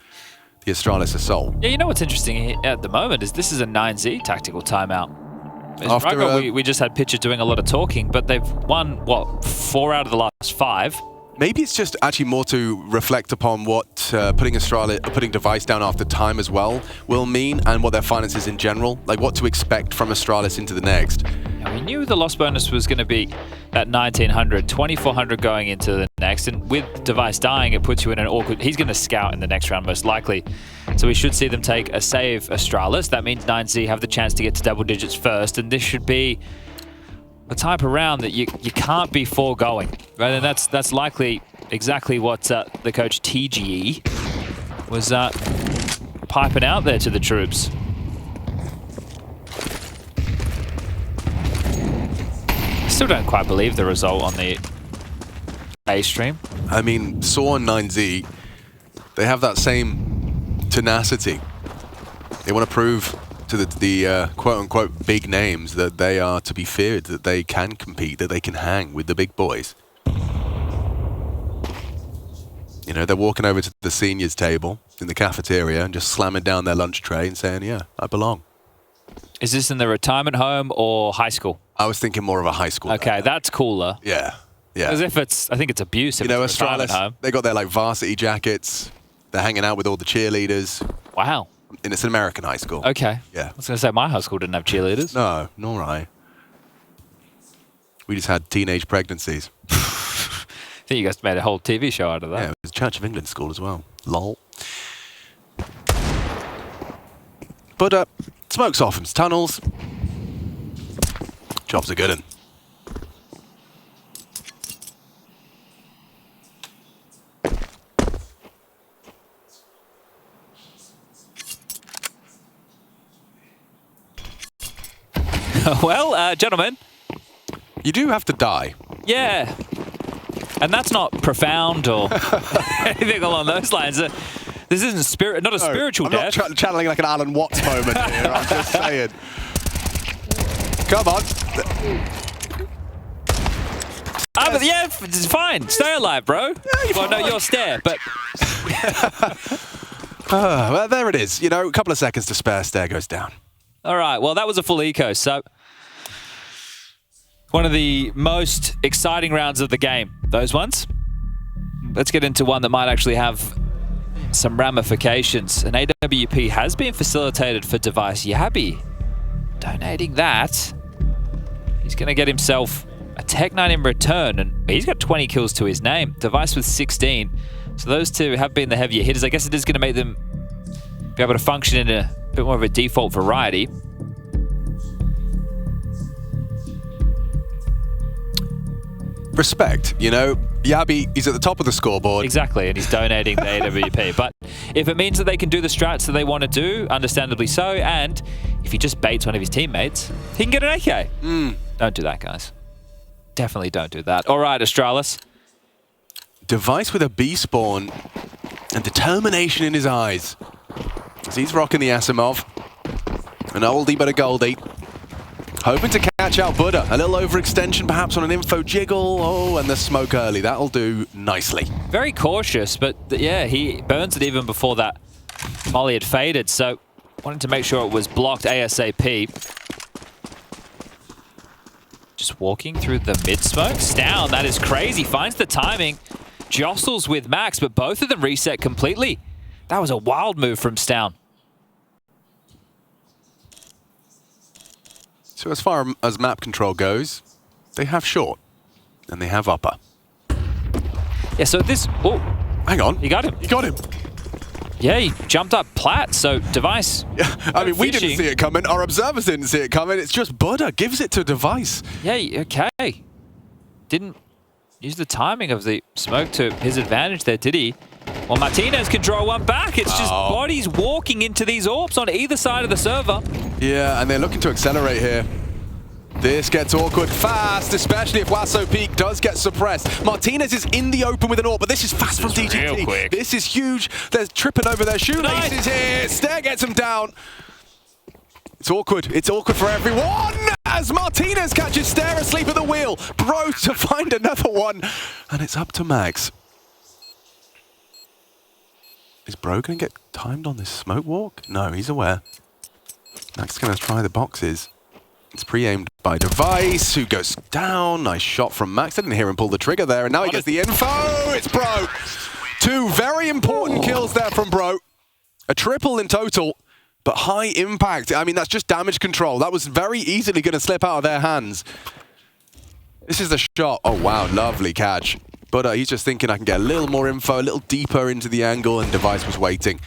the Astralis assault. Yeah, you know what's interesting at the moment is this is a 9Z tactical timeout. After, we just had Pitcher doing a lot of talking, but they've won, what, 4 out of the last 5? Maybe it's just actually more to reflect upon what putting Device down after time as well will mean, and what their finances in general, like what to expect from Astralis into the next. Yeah, we knew the loss bonus was going to be at 1900, 2400 going into the next, and with Device dying, it puts you in an awkward... He's going to scout in the next round most likely, so we should see them take a save Astralis. That means 9Z have the chance to get to double digits first, and this should be the type of round that you can't be foregoing, right? And that's likely exactly what the coach TGE was piping out there to the troops. I still don't quite believe the result on the A stream. I mean, Saw and 9Z, they have that same tenacity. They want to prove to the quote-unquote big names that they are to be feared, that they can compete, that they can hang with the big boys. You know, they're walking over to the seniors table in the cafeteria and just slamming down their lunch tray and saying, yeah, I belong. Is this in the retirement home or high school? I was thinking more of a high school. Okay, that's cooler. Yeah, yeah. Because if it's, I think it's abuse. You know, Astralis, they got their like varsity jackets. They're hanging out with all the cheerleaders. Wow. And it's an American high school. Okay. Yeah. I was going to say my high school didn't have cheerleaders. No, nor I. We just had teenage pregnancies. I think you guys made a whole TV show out of that. Yeah, it was Church of England school as well. Lol. But smoke softens tunnels. Job's a good one. Well, gentlemen. You do have to die. Yeah. And that's not profound or anything along those lines. This isn't not a spiritual death. I'm not channeling like an Alan Watts moment here. I'm just saying. Come on. But yeah, it's fine. Stay alive, bro. Yeah, well, no, you're stare, but... well, there it is. You know, a couple of seconds to spare. Stare goes down. All right, well, that was a full eco, so... One of the most exciting rounds of the game, those ones. Let's get into one that might actually have some ramifications. An AWP has been facilitated for Device. Yabi donating that. He's going to get himself a Tech 9 in return, and he's got 20 kills to his name. Device with 16. So those two have been the heavier hitters. I guess it is going to make them be able to function in a bit more of a default variety. Respect, you know, Yabi, he's at the top of the scoreboard. Exactly, and he's donating the AWP. But if it means that they can do the strats that they want to do, understandably so, and if he just baits one of his teammates, he can get an AK. Don't do that, guys. Definitely don't do that. All right, Astralis. Device with a B spawn and determination in his eyes. As he's rocking the Asimov. An oldie but a goldie. Hoping to catch out Buddha. A little overextension perhaps on an info jiggle. Oh, and the smoke early. That'll do nicely. Very cautious, but yeah, he burns it even before that molly had faded. So wanted to make sure it was blocked ASAP. Just walking through the mid-smoke. Down, that is crazy. Finds the timing. Jostles with Max, but both of them reset completely. That was a wild move from Stown. So as far as map control goes, they have short and they have upper. Yeah, so this... Oh, hang on. You got him. You got him. Yeah, he jumped up plat, so Device... Yeah, I mean, we didn't see it coming. Our observers didn't see it coming. It's just Buddha gives it to Device. Yeah, okay. Didn't use the timing of the smoke to his advantage there, did he? Well, Martinez can draw one back. It's just bodies walking into these orbs on either side of the server. Yeah, and they're looking to accelerate here. This gets awkward fast, especially if Huaso Peak does get suppressed. Martinez is in the open with an orb, but this is fast from DGT. This is huge. They're tripping over their shoelaces here. Stair gets him down. It's awkward. It's awkward for everyone as Martinez catches Stare asleep at the wheel. Bro to find another one. And it's up to Max. Is Bro going to get timed on this smoke walk? No, he's aware. Max is going to try the boxes. It's pre-aimed by Device, who goes down. Nice shot from Max. I didn't hear him pull the trigger there, and now he gets the info. It's Bro. 2 very important kills there from Bro. A triple in total, but high impact. I mean, that's just damage control. That was very easily going to slip out of their hands. This is the shot. Oh, wow, lovely catch. But he's just thinking I can get a little more info, a little deeper into the angle, and Device was waiting.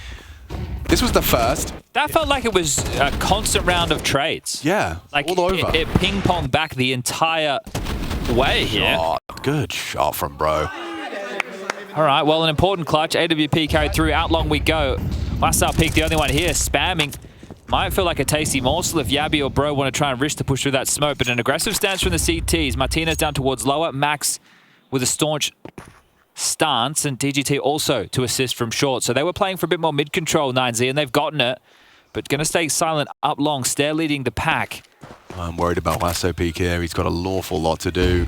This was the first. That felt like it was a constant round of trades. Yeah, like all over. It ping-ponged back the entire way here. Good shot from Bro. All right, well, an important clutch. AWP carried through. Out long we go. Lifestyle Peak, the only one here, spamming. Might feel like a tasty morsel if Yabby or Bro want to try and risk to push through that smoke, but an aggressive stance from the CTs. Martinez down towards lower. Max with a staunch stance, and DGT also to assist from short. So they were playing for a bit more mid-control, 9Z, and they've gotten it, but going to stay silent up long. Stare leading the pack. I'm worried about Lasso Peak here. He's got an awful lot to do.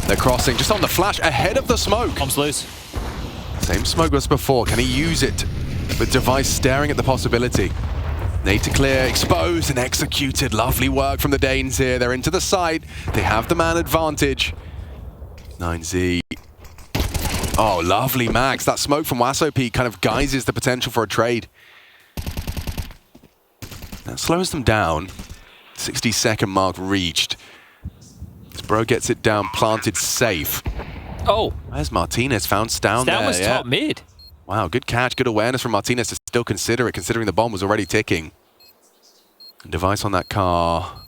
They're crossing just on the flash ahead of the smoke. Bombs loose. Same smoke as before. Can he use it? With Device staring at the possibility. Need to clear, exposed, and executed. Lovely work from the Danes here. They're into the side. They have the man advantage. 9Z. Oh, lovely Max. That smoke from Lasso Peak kind of guises the potential for a trade. That slows them down. 60-second mark reached. As Bro gets it down, planted safe. Oh. Where's Martinez? Found Stown there. Stown was top mid. Wow, good catch, good awareness from Martinez to still consider it, considering the bomb was already ticking. Device on that car.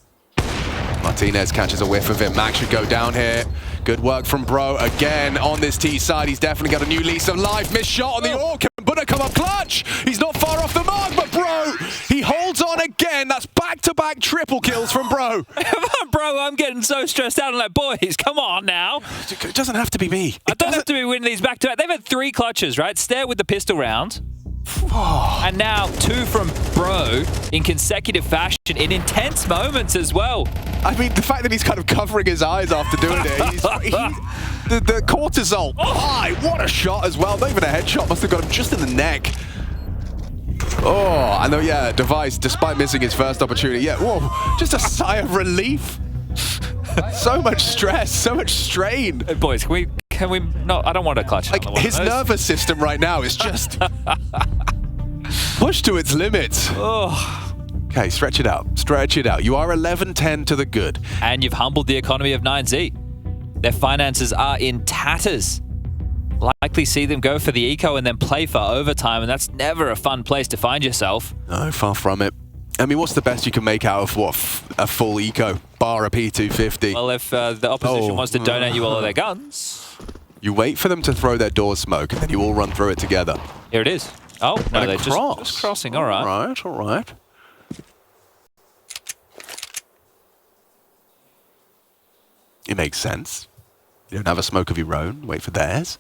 Martinez catches a whiff of it. Max should go down here. Good work from Bro again on this T side. He's definitely got a new lease of life. Missed shot on the AWP. Can Buddha come up clutch? He's not far off the mark, but Bro, he holds on again. That's back-to-back triple kills from Bro. Bro, I'm getting so stressed out. I'm like, boys, come on now. It doesn't have to be me. I don't have to be winning these back-to-back. They've had 3 clutches, right? Stare with the pistol round. And now 2 from Bro in consecutive fashion in intense moments as well. I mean, the fact that he's kind of covering his eyes after doing it, the cortisol high. What a shot as well. Not even a headshot, must have got him just in the neck. Oh, I know, yeah, Device, despite missing his first opportunity, yeah, whoa, just a sigh of relief. So much stress, so much strain. Hey, boys, can we not? I don't want to clutch. Like, his nervous system right now is just pushed to its limits. Oh. Okay, stretch it out. Stretch it out. You are 11-10 to the good. And you've humbled the economy of 9Z. Their finances are in tatters. Likely see them go for the eco and then play for overtime, and that's never a fun place to find yourself. No, far from it. I mean, what's the best you can make out of what, a full eco, bar a P250? Well, if the opposition wants to donate you all of their guns. You wait for them to throw their door smoke, and then you all run through it together. Here it is. Oh, no, they're just crossing. All right. All right, all right. It makes sense. You don't have a smoke of your own, wait for theirs.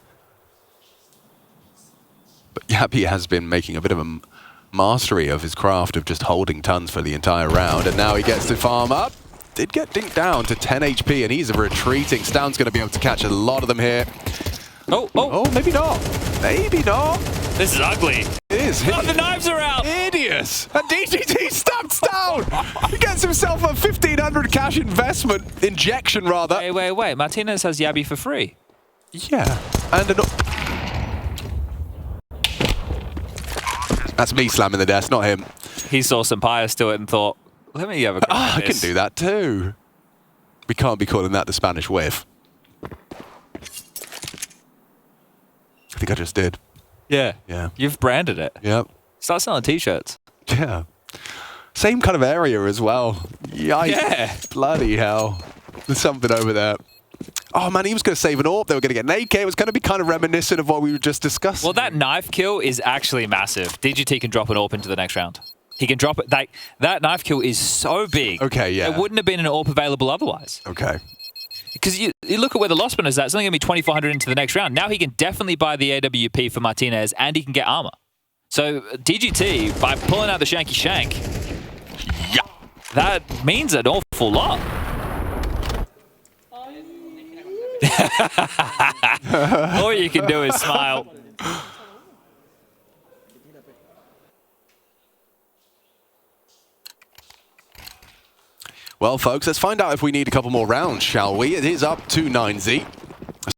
But Yappy has been making a bit of a mastery of his craft of just holding tons for the entire round, and now he gets to farm up. Did get dinked down to 10 HP, and he's retreating. Stown's going to be able to catch a lot of them here. Oh, maybe not. Maybe not. This is ugly. It is. Oh, the knives are out. Hideous. And DGT stabbed Stown. He gets himself a 1,500 cash investment, injection rather. Wait. Martinez has Yabby for free. Yeah. And that's me slamming the desk, not him. He saw some pious to it and thought, let me have a crack at I can do that too. We can't be calling that the Spanish whiff. I think I just did. Yeah. Yeah. You've branded it. Yep. Start selling t-shirts. Yeah. Same kind of area as well. Yikes. Yeah. Bloody hell. There's something over there. Oh man, he was going to save an AWP. They were going to get an AK. It was going to be kind of reminiscent of what we were just discussing. Well, that knife kill is actually massive. DGT can drop an AWP into the next round. He can drop it. That knife kill is so big. Okay, yeah. It wouldn't have been an AWP available otherwise. Okay. Because you look at where the loss spin is at, it's only going to be 2,400 into the next round. Now he can definitely buy the AWP for Martinez, and he can get armor. So DGT, by pulling out the Shanky Shank, Yeah. That means an awful lot. All you can do is smile. Well, folks, let's find out if we need a couple more rounds, shall we? It is up to 9Z.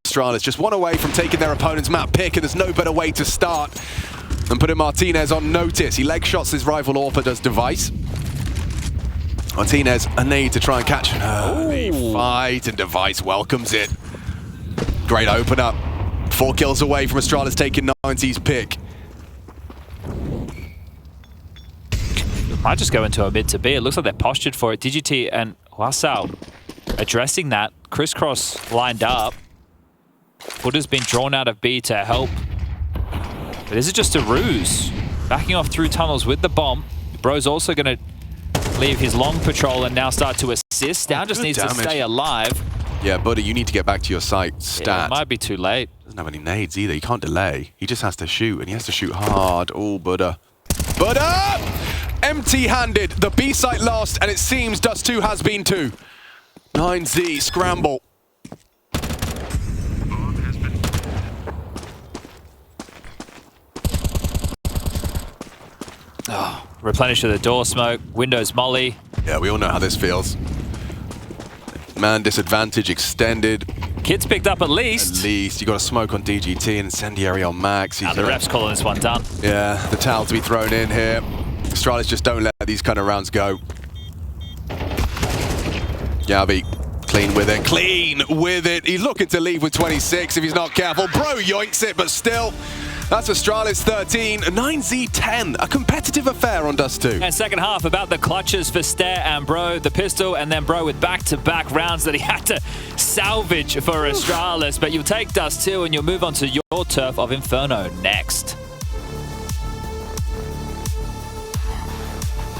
Astralis just one away from taking their opponent's map pick, and there's no better way to start than putting Martinez on notice. He leg shots his rival Orpa, does Device. Martinez, a nade to try and catch the fight, and Device welcomes it. Great open up. 4 kills away from Astralis taking 9Z's pick. Might just go into a mid to B. It looks like they're postured for it. DGT and Wasau addressing that. Crisscross lined up. Buddha's been drawn out of B to help. But is it just a ruse? Backing off through tunnels with the bomb. Bro's also going to leave his long patrol and now start to assist. Now just needs to stay alive. Yeah, Buddha, you need to get back to your site. Stat. Yeah, it might be too late. Doesn't have any nades either. He can't delay. He just has to shoot, and he has to shoot hard. Oh, Buddha. Buddha! Empty-handed. The B site lost, and it seems Dust2 has been too. 9Z, scramble. Oh, replenish to the door smoke. Windows molly. Yeah, we all know how this feels. Man disadvantage extended. Kid's picked up at least. At least. You got a smoke on DGT and incendiary on Max. The ref's calling this one done. Yeah, the towel to be thrown in here. Astralis just don't let these kind of rounds go. Yavi, clean with it. Clean with it. He's looking to leave with 26 if he's not careful. Bro yoinks it, but still. That's Astralis 13, 9Z 10. A competitive affair on Dust2. And second half about the clutches for Stare and Bro, the pistol, and then Bro with back-to-back rounds that he had to salvage for Astralis. But you'll take Dust2 and you'll move on to your turf of Inferno next.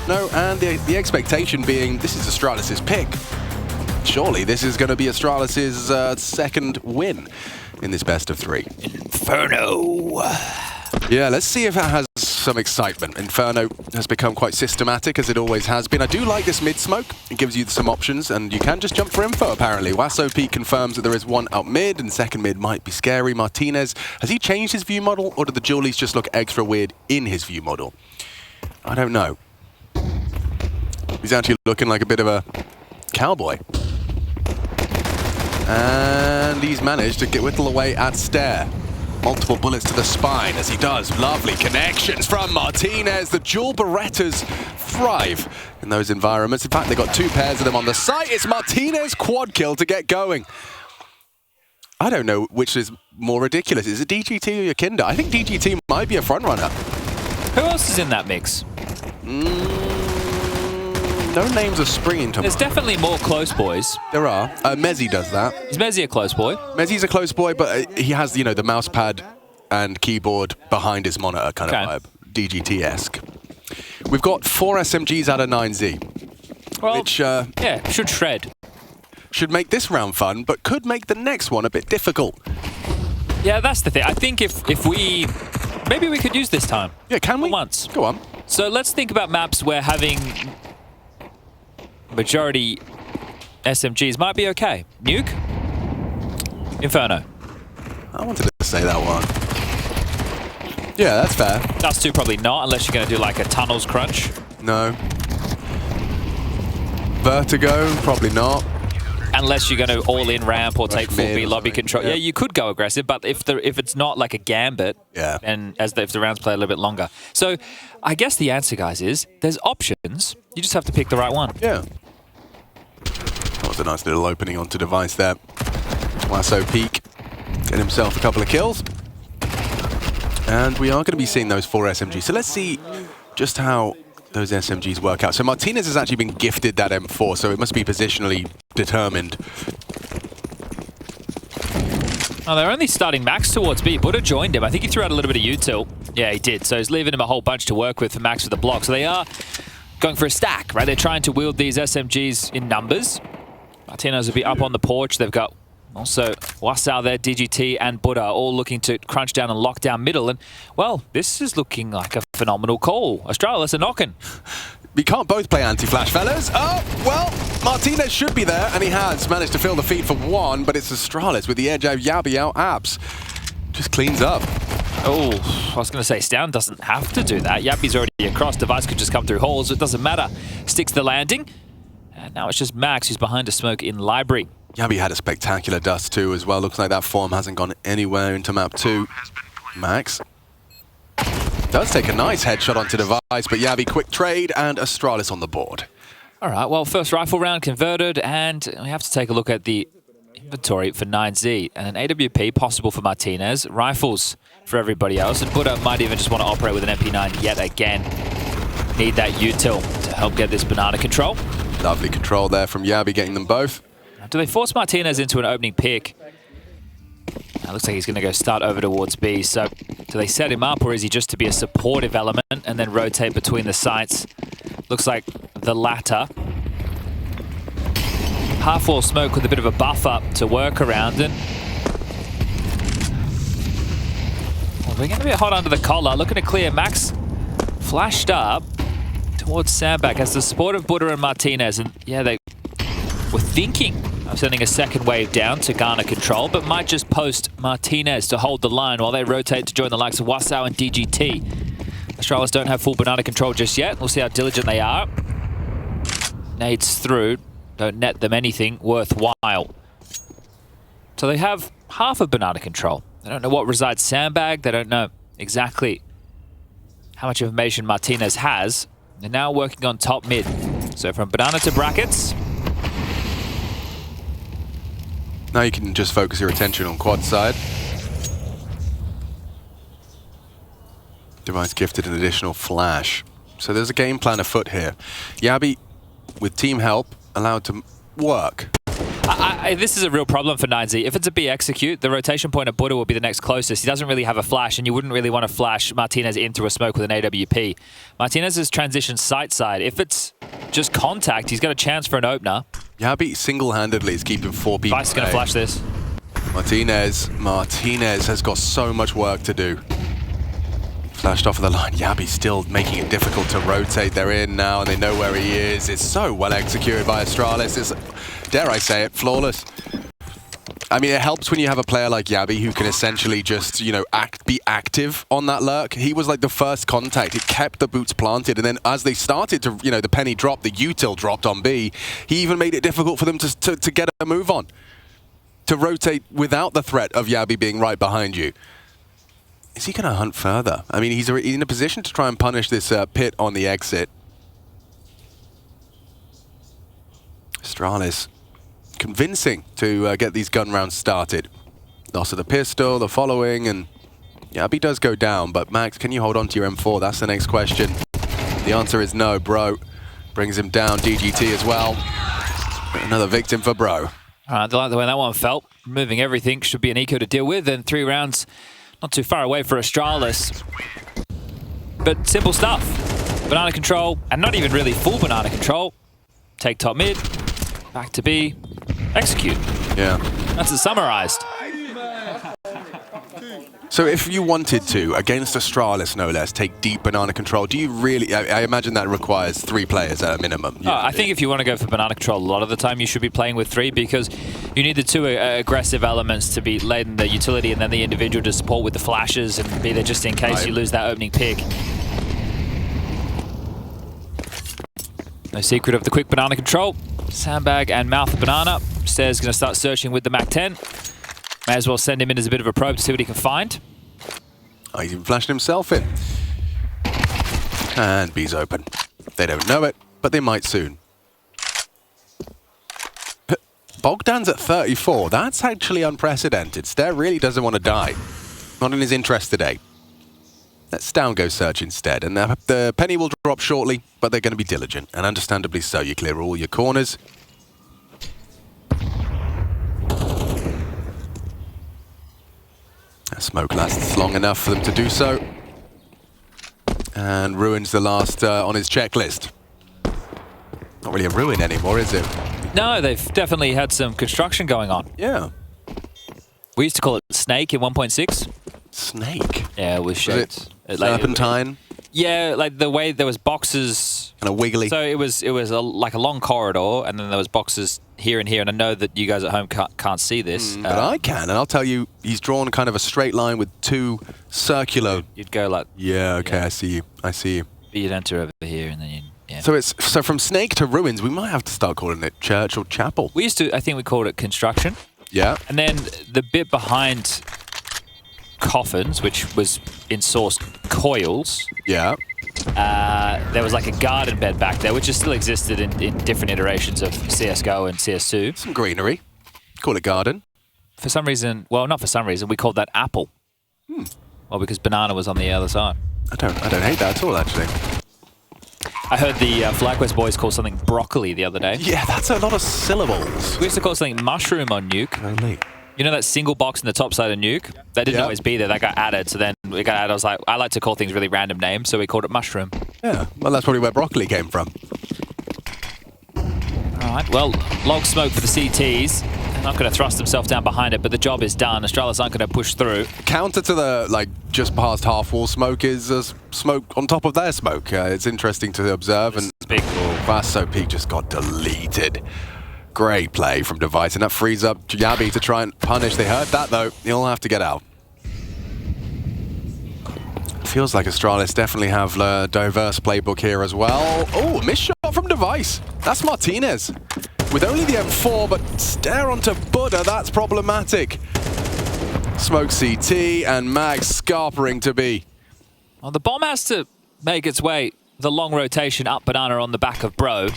No, and the expectation being this is Astralis' pick. Surely this is going to be Astralis' second win in this best of 3. Inferno. Yeah, let's see if it has some excitement. Inferno has become quite systematic, as it always has been. I do like this mid-smoke. It gives you some options, and you can just jump for info, apparently. Wasop confirms that there is one out mid, and second mid might be scary. Martinez, has he changed his view model, or do the Julies just look extra weird in his view model? I don't know. He's actually looking like a bit of a cowboy. And he's managed to whittle away at Stare. Multiple bullets to the spine as he does. Lovely connections from Martinez. The dual Berettas thrive in those environments. In fact, they got 2 pairs of them on the site. It's Martinez quad kill to get going. I don't know which is more ridiculous. Is it DGT or Yakinda? I think DGT might be a front runner. Who else is in that mix? No names are springing to mind. There's definitely more close boys. There are. Mezzi does that. Is Mezzi a close boy? Mezzi's a close boy, but he has, you know, the mouse pad and keyboard behind his monitor kind of vibe. DGT-esque. We've got 4 SMGs out of 9Z. Well, which, yeah, should shred. Should make this round fun, but could make the next one a bit difficult. Yeah, that's the thing. I think if we... Maybe we could use this time. Yeah, can we? For once. Go on. So let's think about maps where having majority SMGs might be okay. Nuke? Inferno. I wanted to say that one. Yeah, that's fair. Dust2 probably not, unless you're going to do like a tunnels crunch. No. Vertigo, probably not. Unless you're going to all-in ramp or take full B lobby control. Yeah. Yeah, you could go aggressive, but if it's not like a gambit, yeah, and if the rounds play a little bit longer. So I guess the answer, guys, is there's options. You just have to pick the right one. Yeah. That was a nice little opening onto Device there. Wasso peak. Get himself a couple of kills. And we are going to be seeing those 4 SMGs. So let's see just how those SMGs work out. So Martinez has actually been gifted that M4, so it must be positionally determined. Oh, they're only starting Max towards B. Buddha joined him. I think he threw out a little bit of util. Yeah, he did. So he's leaving him a whole bunch to work with for Max for the block. So they are going for a stack, right? They're trying to wield these SMGs in numbers. Martinez will be up on the porch. They've got also Wasau there, DGT and Buddha all looking to crunch down and lock down middle. And, well, this is looking like a phenomenal call. Astralis are knocking. We can't both play anti-flash, fellas. Oh, well, Martinez should be there, and he has managed to fill the feed for one, but it's Astralis with the edge out. Yabi out apps. Just cleans up. Oh, I was going to say, Stown doesn't have to do that. Yappy's already across. Device could just come through halls. It doesn't matter. Sticks the landing. And now it's just Max who's behind a smoke in library. Yabi had a spectacular Dust2 as well. Looks like that form hasn't gone anywhere into map 2. Max does take a nice headshot onto Device, but Yabi quick trade and Astralis on the board. All right, well, first rifle round converted, and we have to take a look at the inventory for 9Z. And an AWP possible for Martinez, rifles for everybody else, and Buddha might even just want to operate with an MP9 yet again. Need that util to help get this banana control. Lovely control there from Yabi, getting them both. Do they force Martinez into an opening pick? It looks like he's going to go start over towards B. So do they set him up, or is he just to be a supportive element and then rotate between the sites? Looks like the latter. Half-wall smoke with a bit of a buffer to work around. And well, we're going to be hot under the collar. Looking to clear. Max flashed up towards Sandbag as the support of Buddha and Martinez. And yeah, they were thinking of sending a second wave down to garner control, but might just post Martinez to hold the line while they rotate to join the likes of Wasau and DGT. Astralis don't have full banana control just yet. We'll see how diligent they are. Nades through. Don't net them anything worthwhile. So they have half of banana control. They don't know what resides Sandbag. They don't know exactly how much information Martinez has. They're now working on top mid. So from banana to brackets. Now you can just focus your attention on quad side. Device gifted an additional flash. So there's a game plan afoot here. Yabi, with team help, allowed to work. This is a real problem for 9Z. If it's a B execute, the rotation point of Buddha will be the next closest. He doesn't really have a flash, and you wouldn't really want to flash Martinez into a smoke with an AWP. Martinez has transitioned side. If it's just contact, he's got a chance for an opener. Yabi single-handedly is keeping 4 people. Vice is going to flash this. Martinez has got so much work to do. Flashed off of the line. Yabi still making it difficult to rotate. They're in now and they know where he is. It's so well executed by Astralis. It's, dare I say it, flawless. I mean, it helps when you have a player like Yabi who can essentially just, you know, be active on that lurk. He was like the first contact. It kept the boots planted. And then as they started to, you know, the penny dropped, the util dropped on B, he even made it difficult for them to get a move on. To rotate without the threat of Yabi being right behind you. Is he going to hunt further? I mean, he's in a position to try and punish this pit on the exit. Astralis, convincing to get these gun rounds started. Loss of the pistol, the following, and Yabi does go down, but Max, can you hold on to your M4? That's the next question. The answer is no, bro. Brings him down, DGT as well. Another victim for bro. All right, I like the way that one felt. Removing everything should be an eco to deal with, and 3 rounds not too far away for Astralis. But simple stuff. Banana control, and not even really full banana control. Take top mid, back to B, execute. Yeah. That's it summarized. So if you wanted to, against Astralis no less, take deep banana control, do you really, I imagine that requires 3 players at a minimum. I think if you want to go for banana control, a lot of the time you should be playing with 3 because you need the 2 aggressive elements to be laden the utility and then the individual to support with the flashes and be there just in case you lose that opening pick. No secret of the quick banana control. Sandbag and mouth of banana. Stairs going to start searching with the MAC-10. May as well send him in as a bit of a probe to see what he can find. Oh, he's even flashed himself in. And B's open. They don't know it, but they might soon. Bogdan's at 34. That's actually unprecedented. Stair really doesn't want to die. Not in his interest today. Let Stown go search instead. And the penny will drop shortly, but they're going to be diligent. And understandably so. You clear all your corners. That smoke lasts long enough for them to do so. And ruins the last on his checklist. Not really a ruin anymore, is it? No, they've definitely had some construction going on. Yeah. We used to call it Snake in 1.6. Snake? Yeah, it was shaped. Serpentine? Yeah, like the way there was boxes. Kind of wiggly. So it was like a long corridor, and then there was boxes here and here. And I know that you guys at home can't see this. But I can, and I'll tell you, he's drawn kind of a straight line with two circular. You'd go like. Yeah, okay, I see you. I see you. You'd enter over here, and then you'd. Yeah. So from snake to ruins, we might have to start calling it church or chapel. We used to, I think we called it construction. Yeah. And then the bit behind coffins, which was in source coils. Yeah. There was like a garden bed back there, which just still existed in different iterations of CSGO and CS2. Some greenery. Call it garden. For some reason, well, not for some reason, we called that apple. Well, because banana was on the other side. I don't hate that at all, actually. I heard the FlyQuest boys call something broccoli the other day. Yeah, that's a lot of syllables. We used to call something mushroom on Nuke. Really? You know that single box in the top side of Nuke? That didn't always be there. That got added. So then we got added. I was like, I like to call things really random names, so we called it mushroom. Yeah, well, that's probably where broccoli came from. All right. Well, log smoke for the CTs. They're not going to thrust themselves down behind it, but the job is done. Astralis aren't going to push through. Counter to the, like, just past half-wall smoke is smoke on top of their smoke. It's interesting to observe. And Vaso Peak just got deleted. Great play from Device, and that frees up Yabi to try and punish. They heard that, though. He'll have to get out. Feels like Astralis definitely have a diverse playbook here as well. Oh, a missed shot from Device. That's Martinez. With only the M4, but stare onto Buddha, that's problematic. Smoke CT and Max scarpering to be. Well, the bomb has to make its way the long rotation up banana on the back of Bro.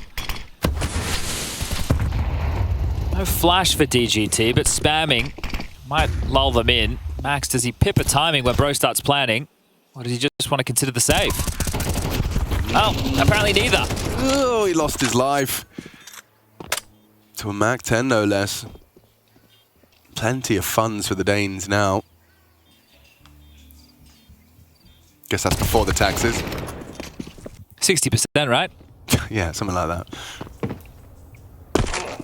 No flash for DGT, but spamming might lull them in. Max, does he pip a timing when Bro starts planning? Or does he just want to consider the save? Oh, apparently neither. Oh, he lost his life. To a Mac 10, no less. Plenty of funds for the Danes now. Guess that's before the taxes. 60%, right? Yeah, something like that.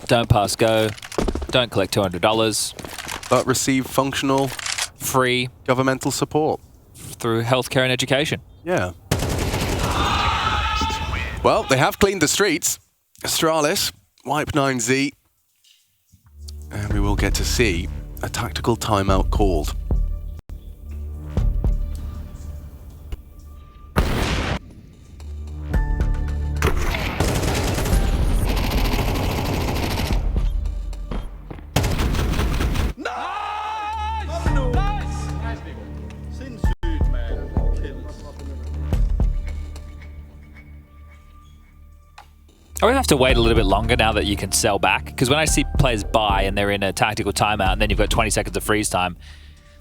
Don't pass go. Don't collect $200. But receive functional, free governmental support. Through healthcare and education. Yeah. Well, they have cleaned the streets. Astralis, wipe 9Z. And we will get to see a tactical timeout called. I would have to wait a little bit longer now that you can sell back, because when I see players buy and they're in a tactical timeout and then you've got 20 seconds of freeze time,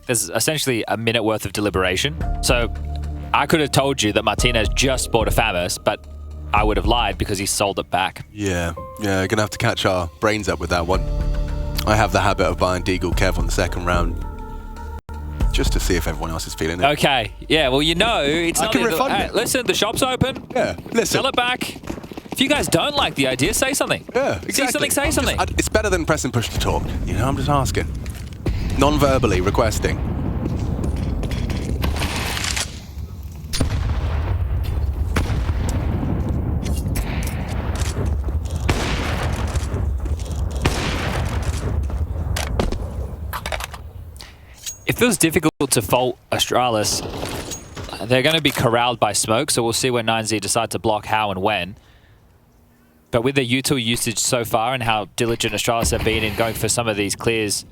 there's essentially a minute worth of deliberation. So I could have told you that Martinez just bought a Famous, but I would have lied because he sold it back. Yeah, we're gonna have to catch our brains up with that one. I have the habit of buying Deagle Kev on the second round, just to see if everyone else is feeling it. Okay, yeah, well, you know, it's I not... can refund hey, it. listen, the shop's open. Yeah, listen. Sell it back. If you guys don't like the idea, say something. Yeah, exactly. See something, say something. It's better than press and push to talk. You know, I'm just asking. Non-verbally requesting. It feels difficult to fault Astralis. They're going to be corralled by smoke, so we'll see when 9Z decide to block how and when. But with their util usage so far and how diligent Astralis have been in going for some of these clears,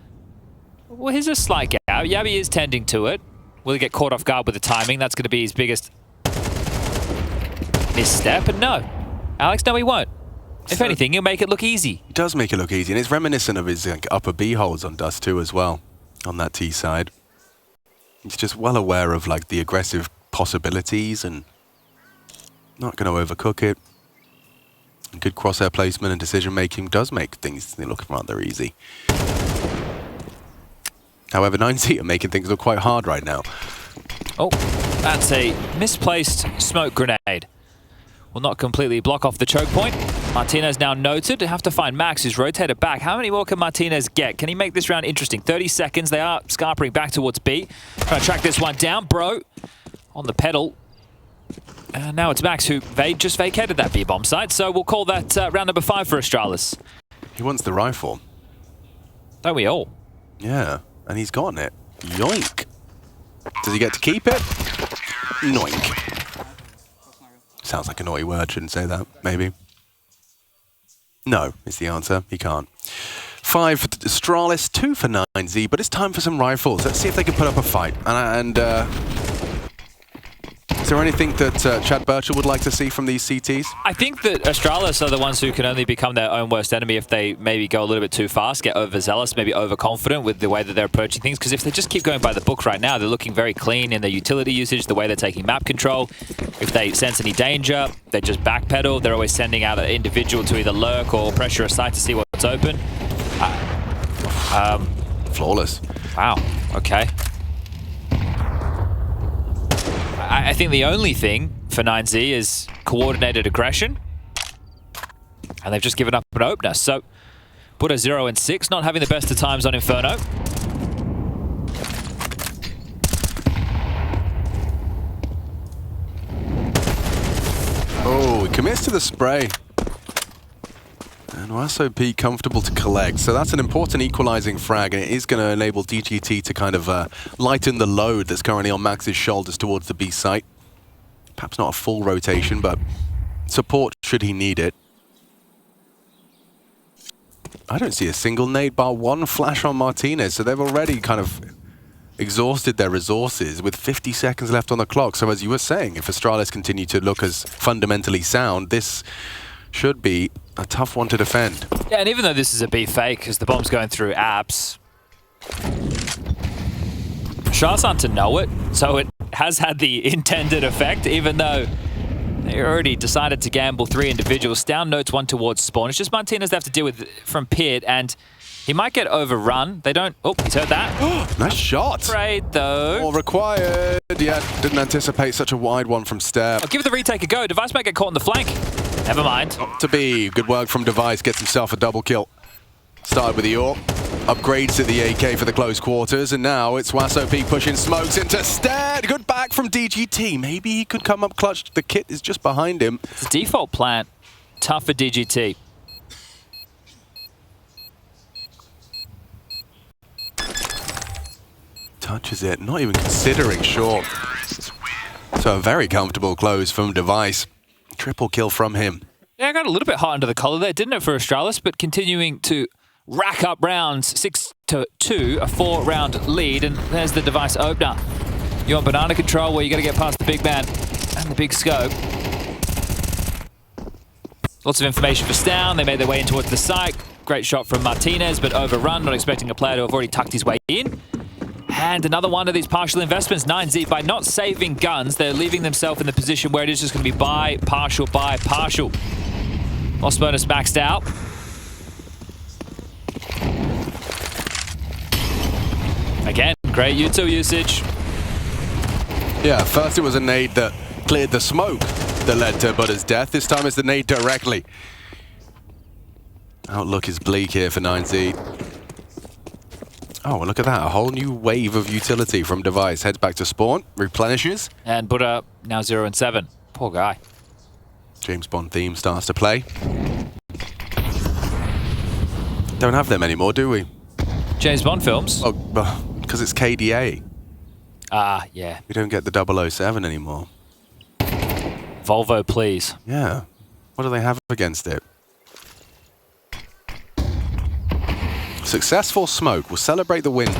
well, here's a slight gap. Yabi is tending to it. Will he get caught off guard with the timing? That's going to be his biggest misstep. And no. Alex, no, he won't. If anything, he'll make it look easy. He does make it look easy, and it's reminiscent of his upper B holds on Dust2 as well, on that T side. He's just well aware of like the aggressive possibilities and not going to overcook it. Good crosshair placement and decision making does make things look rather easy. However, 9Z are making things look quite hard right now. Oh, that's a misplaced smoke grenade. Will not completely block off the choke point. Martinez now noted to have to find Max, who's rotated back. How many more can Martinez get? Can he make this round interesting? 30 seconds. They are scarpering back towards B. Trying to track this one down. Bro on the pedal. And now it's Max who just vacated that B-bomb site, so we'll call that round number 5 for Astralis. He wants the rifle. Don't we all? Yeah, and he's gotten it. Yoink. Does he get to keep it? Noink. Sounds like a naughty word, shouldn't say that, maybe. No, is the answer. He can't. 5 for Astralis, 2 for 9Z, but it's time for some rifles. Let's see if they can put up a fight. Is there anything that Chad Birchall would like to see from these CTs? I think that Astralis are the ones who can only become their own worst enemy if they maybe go a little bit too fast, get overzealous, maybe overconfident with the way that they're approaching things. Because if they just keep going by the book right now, they're looking very clean in their utility usage, the way they're taking map control. If they sense any danger, they just backpedal. They're always sending out an individual to either lurk or pressure a site to see what's open. Flawless. Wow, okay. I think the only thing for 9Z is coordinated aggression. And they've just given up an opener. So, Buddha 0 and 6, not having the best of times on Inferno. Oh, he commits to the spray. And WASOP comfortable to collect. So that's an important equalizing frag, and it is going to enable DGT to kind of lighten the load that's currently on Max's shoulders towards the B site. Perhaps not a full rotation, but support should he need it. I don't see a single nade bar one flash on Martinez, so they've already kind of exhausted their resources with 50 seconds left on the clock. So as you were saying, if Astralis continue to look as fundamentally sound, this should be a tough one to defend. Yeah, and even though this is a B fake, because the bomb's going through apps, Sharks aren't to know it, so it has had the intended effect, even though they already decided to gamble 3 individuals. Down notes 1 towards spawn. It's just Martinez they have to deal with from pit, and he might get overrun. They don't... Oh, he's heard that. Nice shot. Afraid, though. All required. Yeah, didn't anticipate such a wide one from Step. I'll give the retake a go. Device might get caught in the flank. Never mind. To be. Good work from Device. Gets himself a double kill. Started with the AWP. Upgrades to the AK for the close quarters, and now it's WASOP pushing smokes into Stead. Good back from DGT. Maybe he could come up clutch. The kit is just behind him. It's a default plant. Tough for DGT. Touches it, not even considering short. So a very comfortable close from Device. Triple kill from him. Yeah, I got a little bit hot under the collar there, didn't it, for Astralis, but continuing to rack up rounds. 6-2, a 4-round lead, and there's the Device opener. You want banana control, where you got to get past the big man and the big scope. Lots of information for Stown. They made their way in towards the site. Great shot from Martinez, but overrun, not expecting a player to have already tucked his way in. And another one of these partial investments, 9Z, by not saving guns, they're leaving themselves in the position where it is just going to be buy, partial, buy, partial. Lost bonus maxed out. Again, great util usage. Yeah, first it was a nade that cleared the smoke that led to Buddha's death. This time it's the nade directly. Outlook is bleak here for 9Z. Oh, well, look at that. A whole new wave of utility from Device. Heads back to spawn, replenishes. And Buddha now 0 and 7. Poor guy. James Bond theme starts to play. Don't have them anymore, do we? James Bond films? Oh, because it's KDA. Ah, yeah. We don't get the 007 anymore. Volvo, please. Yeah. What do they have against it? Successful smoke. We'll celebrate the wins.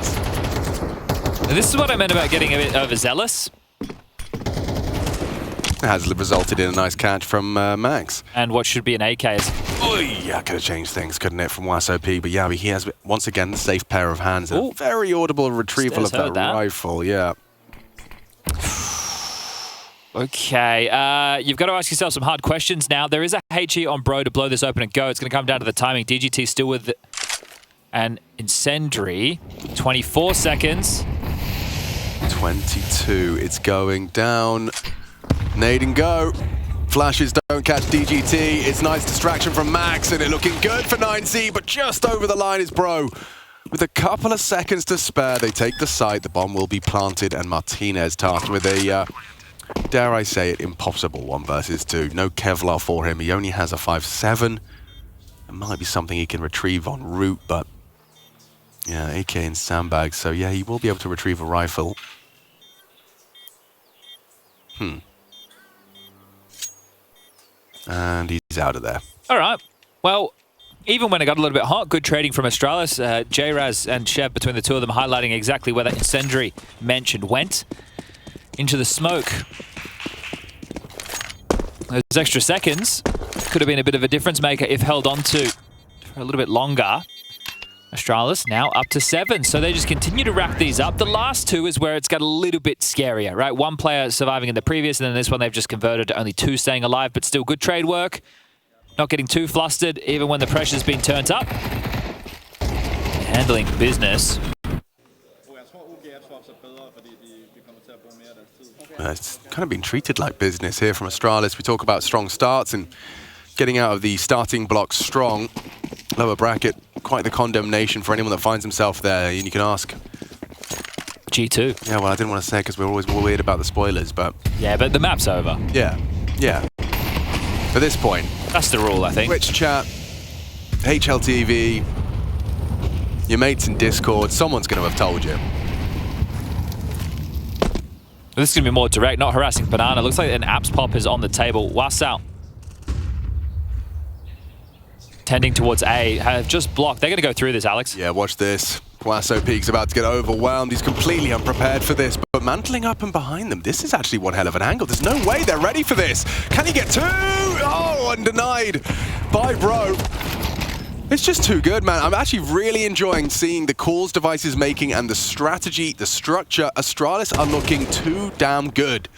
This is what I meant about getting a bit overzealous. It has resulted in a nice catch from Max. And what should be an AK is... Oh, yeah, could have changed things, couldn't it, from WASOP? But yeah, he has, once again, the safe pair of hands. A very audible retrieval of that rifle, yeah. Okay, you've got to ask yourself some hard questions now. There is a HE on Bro to blow this open and go. It's going to come down to the timing. DGT still with an incendiary. 24 seconds. 22. It's going down. Nade and go. Flashes don't catch DGT. It's nice distraction from Max, and it looking good for 9Z, but just over the line is Bro. With a couple of seconds to spare, they take the site. The bomb will be planted, and Martinez tasked with a dare I say it, impossible 1 versus 2. No Kevlar for him. He only has a 5.7. It might be something he can retrieve en route, but yeah, AK and sandbags. So yeah, he will be able to retrieve a rifle. And he's out of there. All right. Well, even when it got a little bit hot, good trading from Astralis. J-Raz and Chev, between the two of them, highlighting exactly where that incendiary mentioned went. Into the smoke. Those extra seconds could have been a bit of a difference maker if held on to for a little bit longer. Astralis now up to 7, so they just continue to rack these up. The last 2 is where it's got a little bit scarier, right? 1 player surviving in the previous, and then this one they've just converted to only 2 staying alive, but still good trade work. Not getting too flustered, even when the pressure's been turned up. Handling business. It's kind of been treated like business here from Astralis. We talk about strong starts and getting out of the starting blocks strong. Lower bracket, quite the condemnation for anyone that finds himself there. And you can ask. G2. Yeah, well, I didn't want to say because we're always weird about the spoilers, but... Yeah, but the map's over. Yeah, yeah. At this point... That's the rule, I think. Twitch chat, HLTV, your mates in Discord, someone's going to have told you. This is going to be more direct, not harassing Banana. Looks like an apps pop is on the table. Wasau tending towards A, have just blocked. They're going to go through this, Alex. Yeah, watch this. Guasso Peak's about to get overwhelmed. He's completely unprepared for this, but mantling up and behind them, this is actually one hell of an angle. There's no way they're ready for this. Can he get 2? Oh, and denied by Bro. It's just too good, man. I'm actually really enjoying seeing the calls Device is making and the strategy, the structure. Astralis are looking too damn good.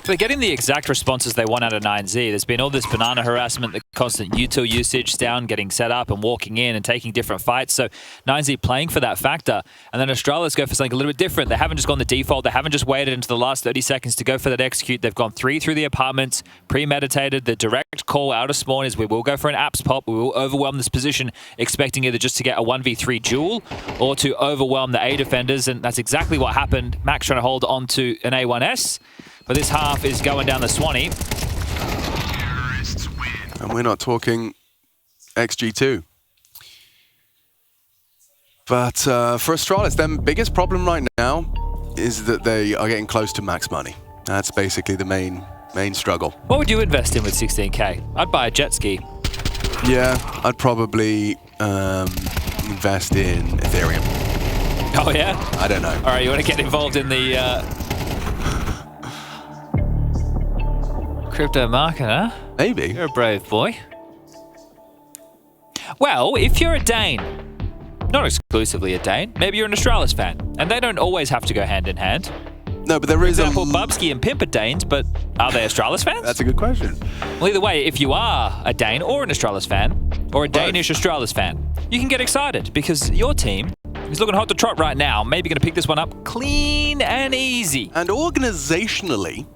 They're getting the exact responses they want out of 9Z. There's been all this Banana harassment, the constant util usage down, getting set up and walking in and taking different fights. So 9Z playing for that factor. And then Astralis go for something a little bit different. They haven't just gone the default. They haven't just waited into the last 30 seconds to go for that execute. They've gone 3 through the apartments, premeditated. The direct call out of spawn is we will go for an apps pop. We will overwhelm this position, expecting either just to get a 1v3 duel or to overwhelm the A defenders. And that's exactly what happened. Max trying to hold on to an A1S. But this half is going down the Swanee. And we're not talking XG2. But for Astralis, their biggest problem right now is that they are getting close to max money. That's basically the main struggle. What would you invest in with 16K? I'd buy a jet ski. Yeah, I'd probably invest in Ethereum. Oh, yeah? I don't know. All right, you want to get involved in the... crypto market, huh? Maybe. You're a brave boy. Well, if you're a Dane, not exclusively a Dane, maybe you're an Astralis fan, and they don't always have to go hand in hand. No, but there is For example, Bubsky and Pimp are Danes, but are they Astralis fans? That's a good question. Well, either way, if you are a Dane or an Astralis fan, or a Danish Astralis fan, you can get excited because your team is looking hot to trot right now. Maybe going to pick this one up clean and easy. And organizationally,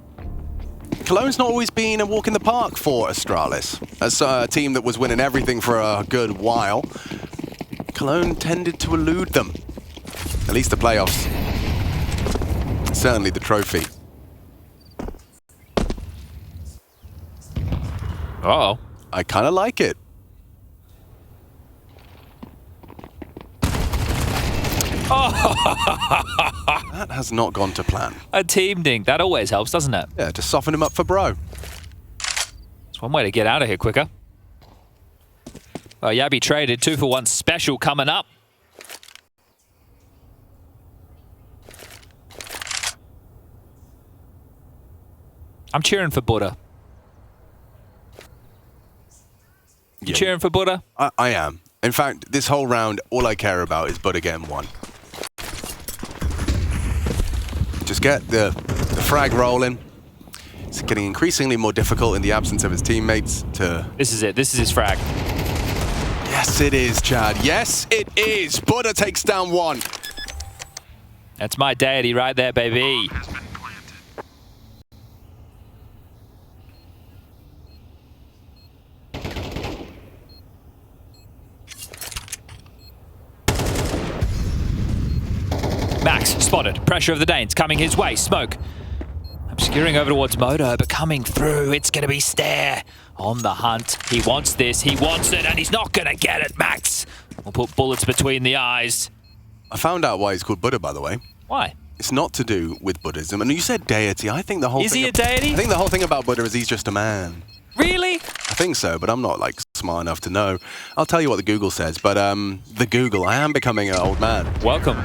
Cologne's not always been a walk in the park for Astralis. As a team that was winning everything for a good while, Cologne tended to elude them. At least the playoffs. Certainly the trophy. Uh-oh. I kind of like it. That has not gone to plan. A team ding. That always helps, doesn't it? Yeah, to soften him up for Bro. It's one way to get out of here quicker. Well, Yabi traded 2-for-1 special coming up. I'm cheering for Buddha. You cheering for Buddha? I am. In fact, this whole round, all I care about is Buddha getting 1. Just get the frag rolling. It's getting increasingly more difficult in the absence of his teammates to... This is it. This is his frag. Yes, it is, Chad. Yes, it is. Buddha takes down 1. That's my deity right there, baby. Max spotted. Pressure of the Danes coming his way. Smoke. Skewering over towards Moto, but coming through, it's going to be Stare on the hunt. He wants this, he wants it, and he's not going to get it, Max. We'll put bullets between the eyes. I found out why he's called Buddha, by the way. Why? It's not to do with Buddhism. And you said deity. I think the whole Is thing... he a deity? I think the whole thing about Buddha is he's just a man. Really? I think so, but I'm not, like, smart enough to know. I'll tell you what the Google says, but the Google, I am becoming an old man. Welcome.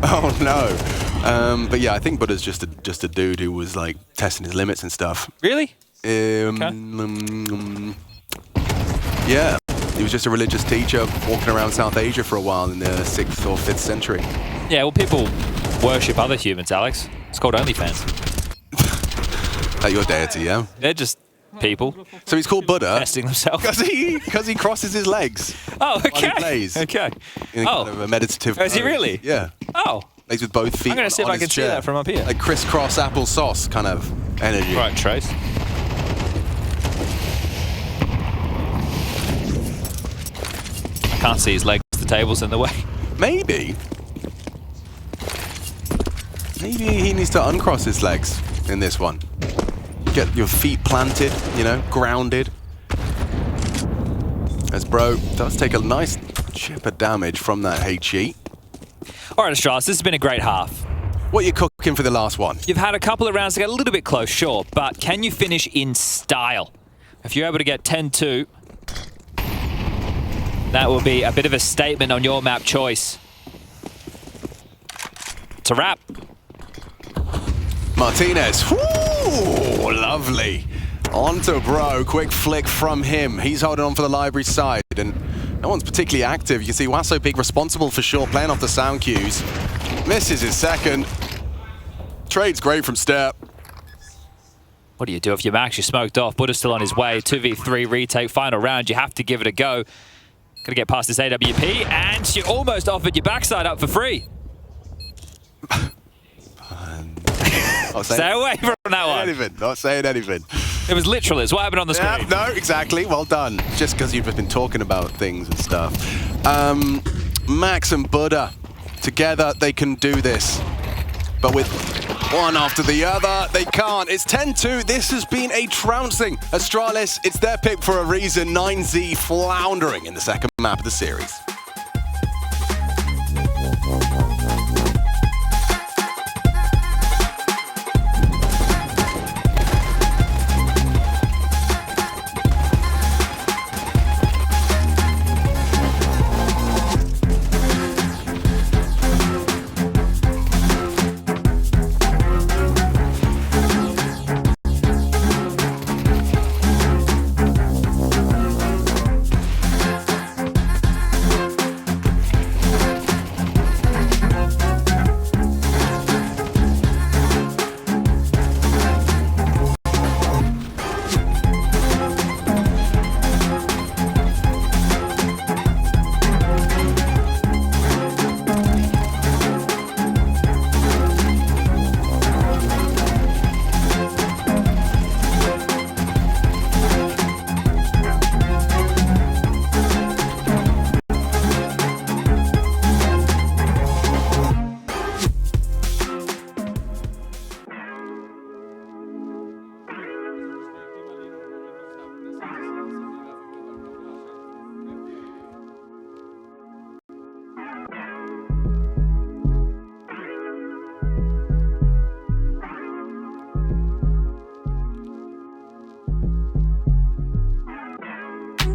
Oh, no. But yeah, I think Buddha's just a dude who was, like, testing his limits and stuff. Really? Yeah. He was just a religious teacher walking around South Asia for a while in the 6th or 5th century. Yeah, well, people worship other humans, Alex. It's called OnlyFans. That your deity, yeah? They're just people. So he's called Buddha Testing themselves. because he crosses his legs. Oh, okay. While he plays. Okay. In kind of a meditative is he pose. really? Yeah. Oh. Lays with both feet. I'm going to see if on I can his see chair. that from up here. Like crisscross applesauce kind of energy. Right, Trace. I can't see his legs. The table's in the way. Maybe he needs to uncross his legs in this one. Get your feet planted, you know, grounded. As Bro does take a nice chip of damage from that HE. All right, Astralis, this has been a great half. What are you cooking for the last one? You've had a couple of rounds to get a little bit close, sure, but can you finish in style? If you're able to get 10-2, that will be a bit of a statement on your map choice. It's a wrap. Martinez. Woo, lovely. On to Bro. Quick flick from him. He's holding on for the library side, and no one's particularly active. You can see Wasso Big responsible for sure, playing off the sound cues. Misses his second. Trade's great from Step. What do you do if your Max? You're smoked off. Buddha's still on his way. 2v3 retake, final round. You have to give it a go. Gonna get past this AWP, and you almost offered your backside up for free. Stay away from that one. Not saying anything. It was literal. It's what happened on the screen. No, exactly. Well done. Just because you've been talking about things and stuff. Max and Buddha, together they can do this. But with one after the other, they can't. It's 10-2. This has been a trouncing. Astralis, it's their pick for a reason. 9Z floundering in the second map of the series.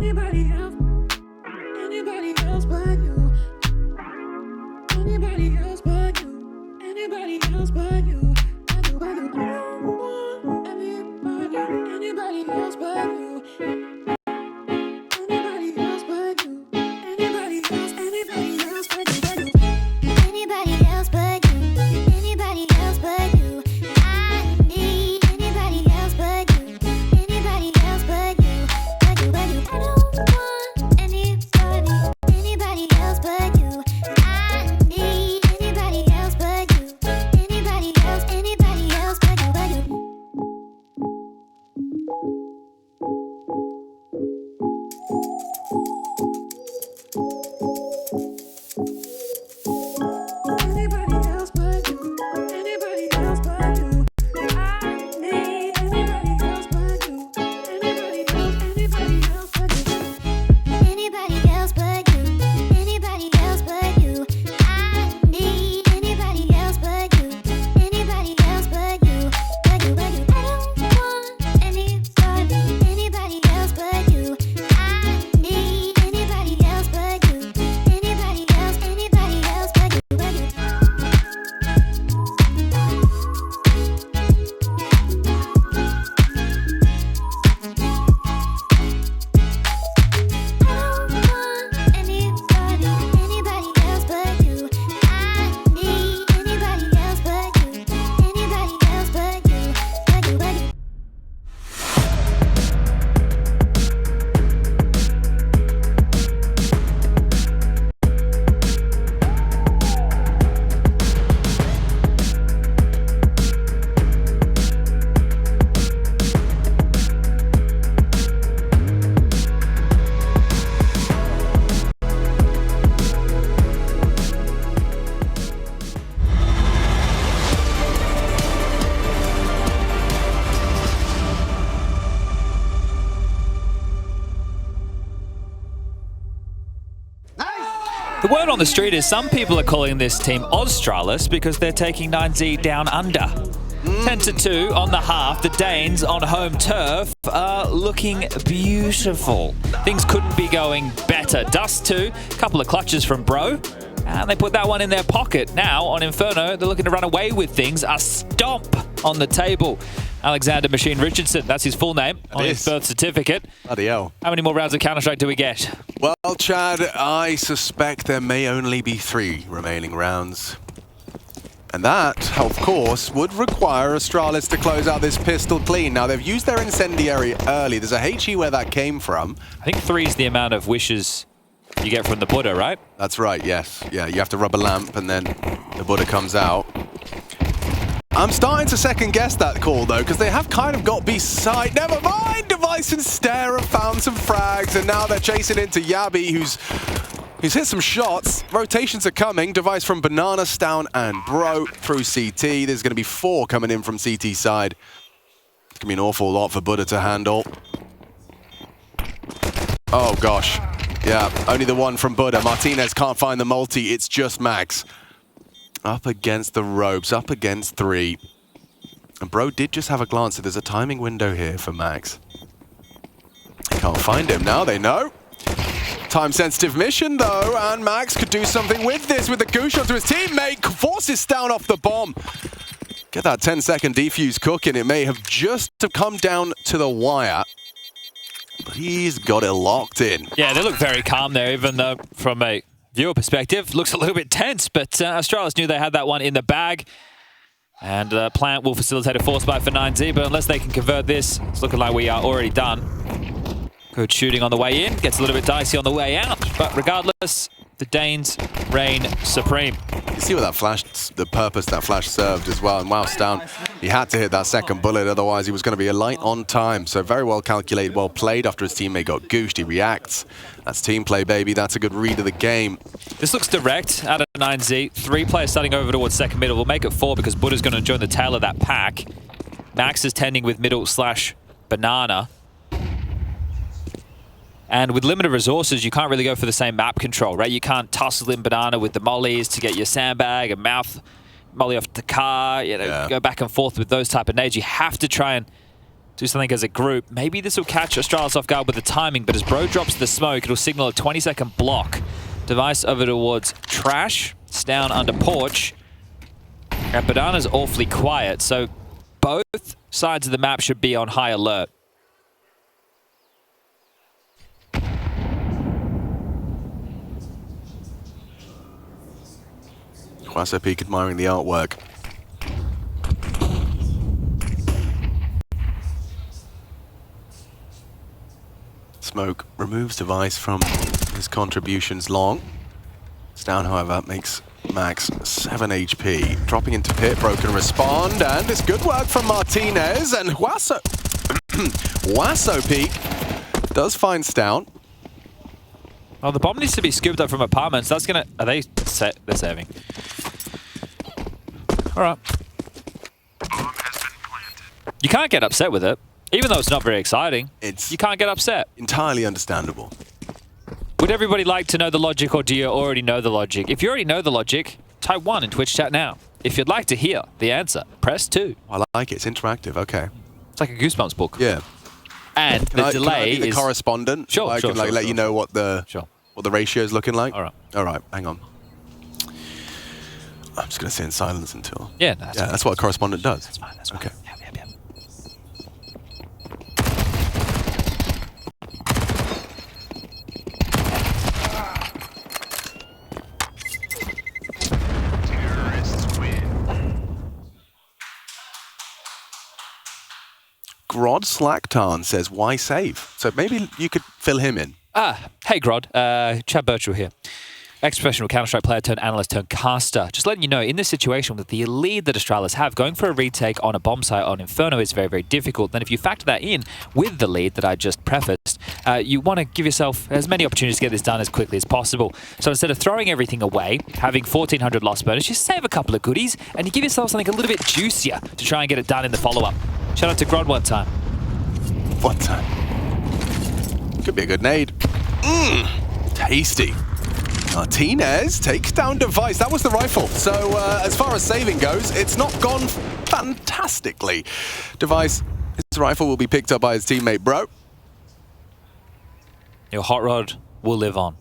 Anybody else but you. Anybody else but you. Anybody else but you. Anybody else but you. Anybody else but you. Anybody else but you. Anybody else but you. Anybody else but you. I need anybody else but you. Anybody else but you. But you. I don't want anybody else but you. I need anybody else but you. Anybody else The word on the street is some people are calling this team Astralis because they're taking 9Z down under. 10-2 on the half. The Danes on home turf are looking beautiful. Things couldn't be going better. Dust2, couple of clutches from Bro, and they put that one in their pocket. Now on Inferno, they're looking to run away with things. A stomp on the table. Alexander Machine Richardson, that's his full name on his birth certificate. Bloody hell. How many more rounds of Counter-Strike do we get? Well, Chad, I suspect there may only be 3 remaining rounds. And that, of course, would require Astralis to close out this pistol clean. Now, they've used their incendiary early. There's a HE where that came from. I think 3 is the amount of wishes you get from the Buddha, right? That's right, yes. Yeah, you have to rub a lamp and then the Buddha comes out. I'm starting to second guess that call, though, because they have kind of got beside. Never mind! Device and Stare have found some frags, and now they're chasing into Yabi, who's hit some shots. Rotations are coming. Device from Banana, Stown, and Bro through CT. There's going to be 4 coming in from CT side. It's going to be an awful lot for Buddha to handle. Oh, gosh. Yeah, only the one from Buddha. Martinez can't find the multi. It's just Max. Up against the ropes, up against 3. And Bro did just have a glance, so there's a timing window here for Max. They can't find him now, they know. Time-sensitive mission, though, and Max could do something with this, with the goose shot to his teammate, forces down off the bomb. Get that 10-second defuse cooking. It may have just come down to the wire, but he's got it locked in. Yeah, they look very calm there, even though from a viewer perspective, looks a little bit tense, but Astralis knew they had that one in the bag. And Plant will facilitate a force buy for 9Z, but unless they can convert this, it's looking like we are already done. Good shooting on the way in, gets a little bit dicey on the way out, but regardless, the Danes reign supreme. You see what that flash, the purpose that flash served as well, and wow, Stown, he had to hit that second bullet, otherwise he was going to be a light on time. So very well calculated, well played. After his teammate got goosed, he reacts. That's team play, baby. That's a good read of the game. This looks direct out of 9Z. 3 players starting over towards second middle. We'll make it 4 because Buddha's going to join the tail of that pack. Max is tending with middle / Banana. And with limited resources, you can't really go for the same map control, right? You can't tussle in Banana with the mollies to get your sandbag and mouth molly off the car, go back and forth with those type of nades. You have to try and do something as a group. Maybe this will catch Astralis off guard with the timing, but as Bro drops the smoke, it'll signal a 20-second block. Device over towards Trash, Stown under Porch, and Banana's awfully quiet, so both sides of the map should be on high alert. Quasso Peak admiring the artwork. Smoke removes Device from his contributions long. Stown, however, makes Max 7 HP. Dropping into pit, Bro can respond, and it's good work from Martinez, and Quasso Peak does find Stown. Oh, the bomb needs to be scooped up from apartments. That's gonna... Are they set? They're saving. All right. You can't get upset with it. Even though it's not very exciting, you can't get upset. Entirely understandable. Would everybody like to know the logic, or do you already know the logic? If you already know the logic, type 1 in Twitch chat now. If you'd like to hear the answer, press 2. I like it. It's interactive. Okay. It's like a Goosebumps book. Yeah. And the delay is... the correspondent? Sure, I can let you know what the ratio is looking like? All right. All right, hang on. I'm just going to sit in silence until... Yeah, no, that's what a correspondent does. That's fine, that's fine. Okay. Yep. Grod Slacktarn says, why save? So maybe you could fill him in. Hey Grod, Chad Birchall here. Ex-professional Counter-Strike player turned analyst turned caster. Just letting you know, in this situation with the lead that Astralis have, going for a retake on a bomb site on Inferno is very, very difficult. Then if you factor that in with the lead that I just prefaced, you want to give yourself as many opportunities to get this done as quickly as possible. So instead of throwing everything away, having 1,400 lost bonus, you save a couple of goodies and you give yourself something a little bit juicier to try and get it done in the follow-up. Shout out to Grod one time. One time. Could be a good nade. Tasty. Martinez takes down Device. That was the rifle. So as far as saving goes, it's not gone fantastically. Device, his rifle will be picked up by his teammate, bro. Your hot rod will live on.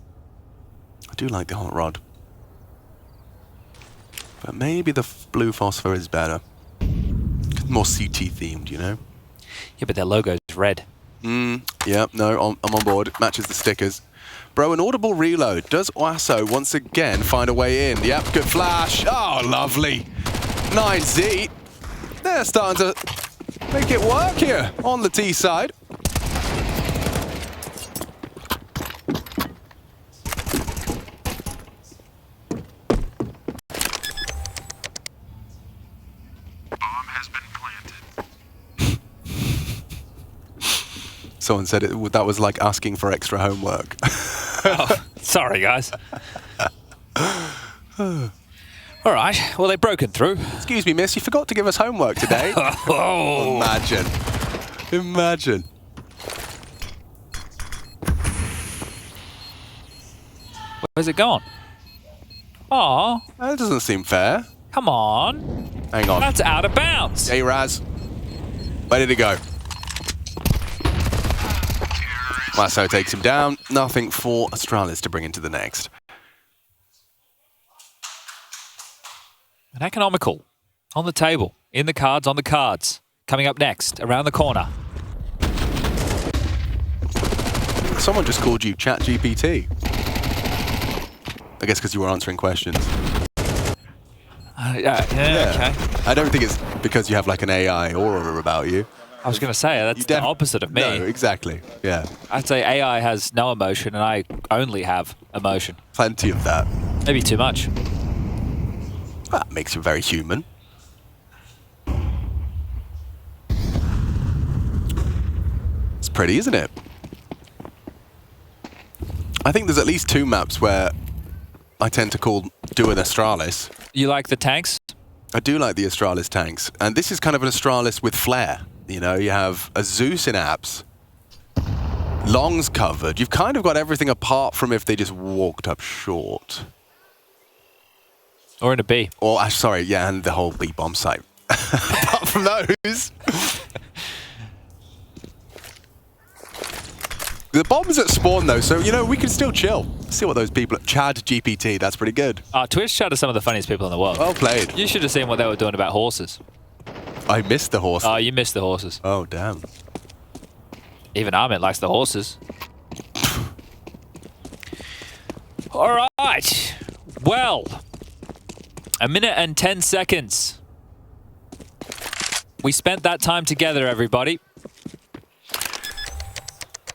I do like the hot rod. But maybe the blue phosphor is better. More CT themed, you know? Yeah, but their logo's red. Yeah, no, I'm on board. It matches the stickers. Bro, an audible reload. Does Oasso once again find a way in? Yep, good flash. Oh, lovely. 9Z. They're starting to make it work here on the T side. Someone said that was like asking for extra homework. Oh, sorry, guys. All right. Well, they've broken through. Excuse me, miss. You forgot to give us homework today. Oh. Imagine. Imagine. Where's it gone? Aw. That doesn't seem fair. Come on. Hang on. That's out of bounds. Hey, Raz. Where did it go? Lasso takes him down. Nothing for Astralis to bring into the next. An economical. On the table. In the cards, on the cards. Coming up next, around the corner. Someone just called you ChatGPT. I guess because you were answering questions. Yeah, okay. I don't think it's because you have like an AI aura about you. I was going to say, that's the opposite of me. No, exactly. Yeah. I'd say AI has no emotion and I only have emotion. Plenty of that. Maybe too much. That makes you very human. It's pretty, isn't it? I think there's at least 2 maps where I tend to do an Astralis. You like the tanks? I do like the Astralis tanks. And this is kind of an Astralis with flair. You know, you have a Zeus in apps. Long's covered. You've kind of got everything apart from if they just walked up short. Or in a B. Or, sorry, yeah, and the whole B bomb site. Apart from those. The bombs at spawn, though, so, you know, we can still chill. See what those people... Chad GPT, that's pretty good. Twitch chat are some of the funniest people in the world. Well played. You should have seen what they were doing about horses. I missed the horse. Oh, you missed the horses. Oh, damn. Even Ahmed likes the horses. All right. Well, 1 minute and 10 seconds. We spent that time together, everybody.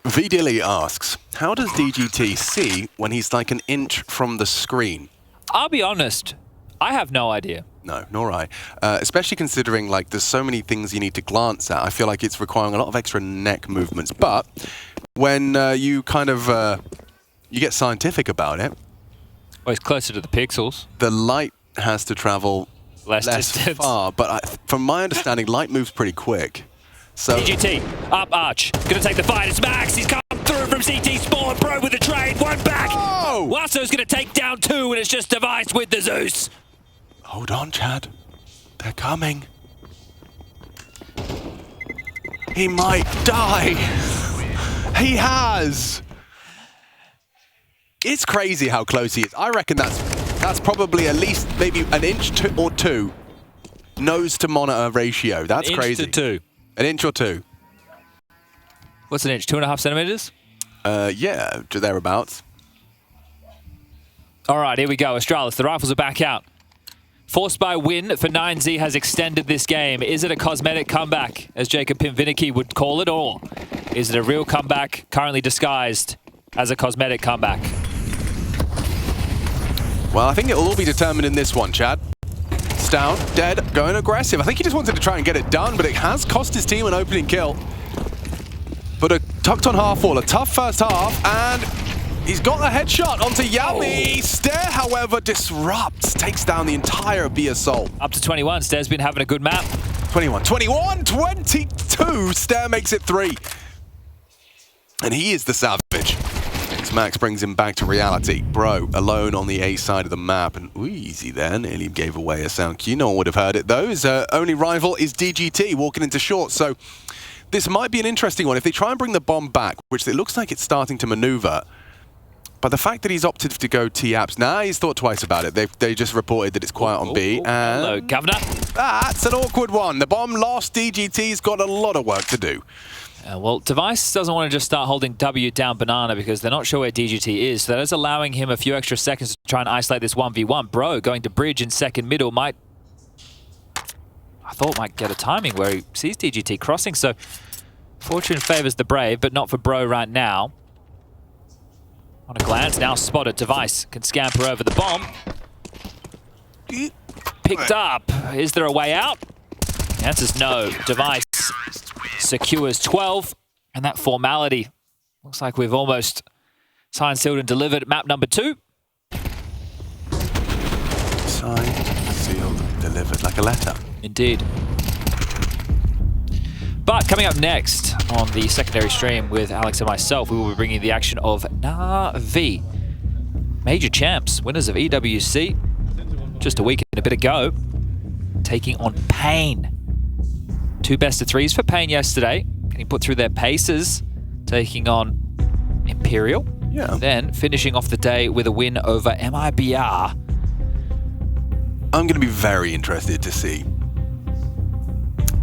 V Dilly asks, how does DGT see when he's like an inch from the screen? I'll be honest, I have no idea. No, nor I. Especially considering like there's so many things you need to glance at. I feel like it's requiring a lot of extra neck movements. But when you kind of you get scientific about it, well, it's closer to the pixels. The light has to travel less distance. far. But from my understanding, light moves pretty quick. So DGT, up arch, gonna take the fight. It's Max. He's come through from CT spawn. Bro with the trade, 1 back. Oh! Wasso's gonna take down 2, and it's just Device with the Zeus. Hold on, Chad. They're coming. He might die. He has. It's crazy how close he is. I reckon that's probably at least maybe an inch or 2 nose to monitor ratio. That's crazy. Inch to 2. An inch or 2. What's an inch? 2.5 centimeters? Yeah, thereabouts. All right, here we go. Astralis, the rifles are back out. Forced by win for 9Z has extended this game. Is it a cosmetic comeback, as Jacob Pimvinicky would call it, or is it a real comeback currently disguised as a cosmetic comeback? Well, I think it'll all be determined in this one, Chad. It's down, dead, going aggressive. I think he just wanted to try and get it done, but it has cost his team an opening kill. But a tucked on half wall, a tough first half, and he's got a headshot onto Yami. Oh. Stare, however, disrupts, takes down the entire B Assault. Up to 21, Stare's been having a good map. 21, 22, Stare makes it 3. And he is the savage. He's as Max brings him back to reality. Bro, alone on the A side of the map, and ooh, easy there, nearly gave away a sound cue. No one would have heard it though. His only rival is DGT, walking into short, so this might be an interesting one. If they try and bring the bomb back, which it looks like it's starting to maneuver, but the fact that he's opted to go T-Apps, he's thought twice about it. They just reported that it's quiet on B. And hello, Governor. That's an awkward one. The bomb lost. DGT's got a lot of work to do. Well, Device doesn't want to just start holding W down Banana because they're not sure where DGT is. So that is allowing him a few extra seconds to try and isolate this 1v1. Bro going to bridge in second middle might get a timing where he sees DGT crossing. So fortune favors the brave, but not for Bro right now. On a glance, now spotted. Device can scamper over the bomb. Picked up. Is there a way out? The answer's no. Device secures 12, and that formality looks like we've almost signed, sealed, and delivered map number 2. Signed, sealed, delivered, like a letter. Indeed. But coming up next on the secondary stream with Alex and myself, we will be bringing the action of Na'Vi. Major champs, winners of EWC, just a week and a bit ago, taking on Pain. 2 best-of-3s for Pain yesterday, getting put through their paces, taking on Imperial. Yeah. Then finishing off the day with a win over MIBR. I'm going to be very interested to see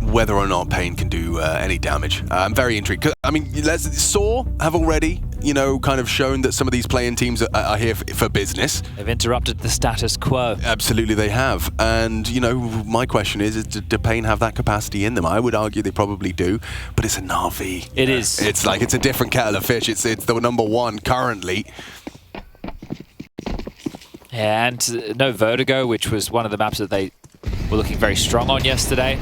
whether or not Pain can do any damage. I'm very intrigued. I mean, Saw have already, kind of shown that some of these playing teams are here for business. They've interrupted the status quo. Absolutely they have. And, my question is do Pain have that capacity in them? I would argue they probably do, but it's a Na'Vi. It is. It's like, it's a different kettle of fish. It's the number 1 currently. Yeah, and no Vertigo, which was one of the maps that they were looking very strong on yesterday.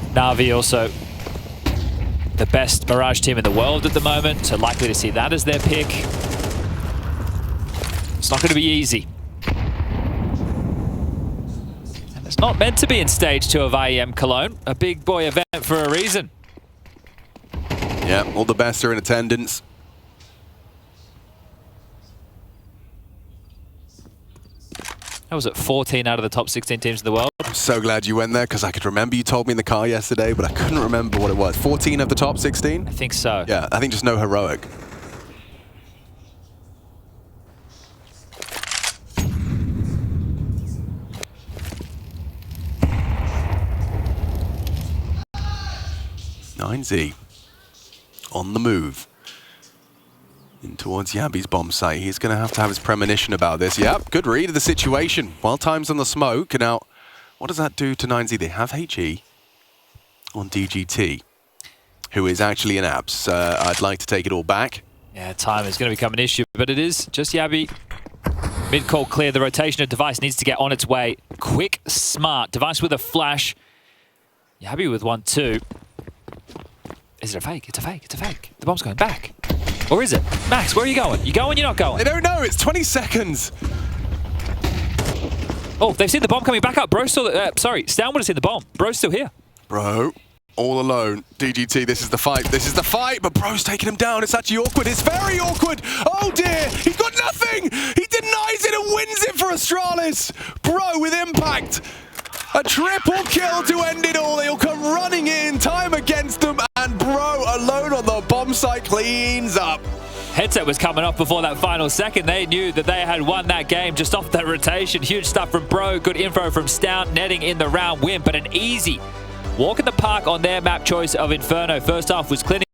Na'Vi also the best Mirage team in the world at the moment, so likely to see that as their pick. It's not going to be easy. And it's not meant to be in stage 2 of IEM Cologne, a big boy event for a reason. Yeah, all the best are in attendance. That was at 14 out of the top 16 teams in the world. I'm so glad you went there, because I could remember you told me in the car yesterday, but I couldn't remember what it was. 14 of the top 16? I think so. Yeah, I think just no heroic. Z on the move. In towards Yabi's bomb site. He's going to have his premonition about this. Yep, good read of the situation. Well times on the smoke. Now, what does that do to 9Z? They have HE on DGT, who is actually an abs. I'd like to take it all back. Yeah, time is going to become an issue, but it is just Yabi. Mid-call clear. The rotation of Device needs to get on its way. Quick, smart. Device with a flash. Yabi with 1-2. Is it a fake? It's a fake. It's a fake. The bomb's going back. Or is it? Max, where are you going? You going? You're not going? They don't know. It's 20 seconds. Oh, they've seen the bomb coming back up. Bro's still... sorry, Stan would have seen the bomb. Bro's still here. Bro, all alone. DGT, this is the fight. This is the fight, but Bro's taking him down. It's actually awkward. It's very awkward. Oh, dear. He's got nothing. He denies it and wins it for Astralis. Bro with impact. A triple kill to end it all. They'll come running in, time against them, and Bro alone on the bomb site cleans up. Headset was coming off before that final second. They knew that they had won that game just off that rotation. Huge stuff from Bro, good info from Stout, netting in the round win, but an easy walk in the park on their map choice of Inferno. First half was clinical.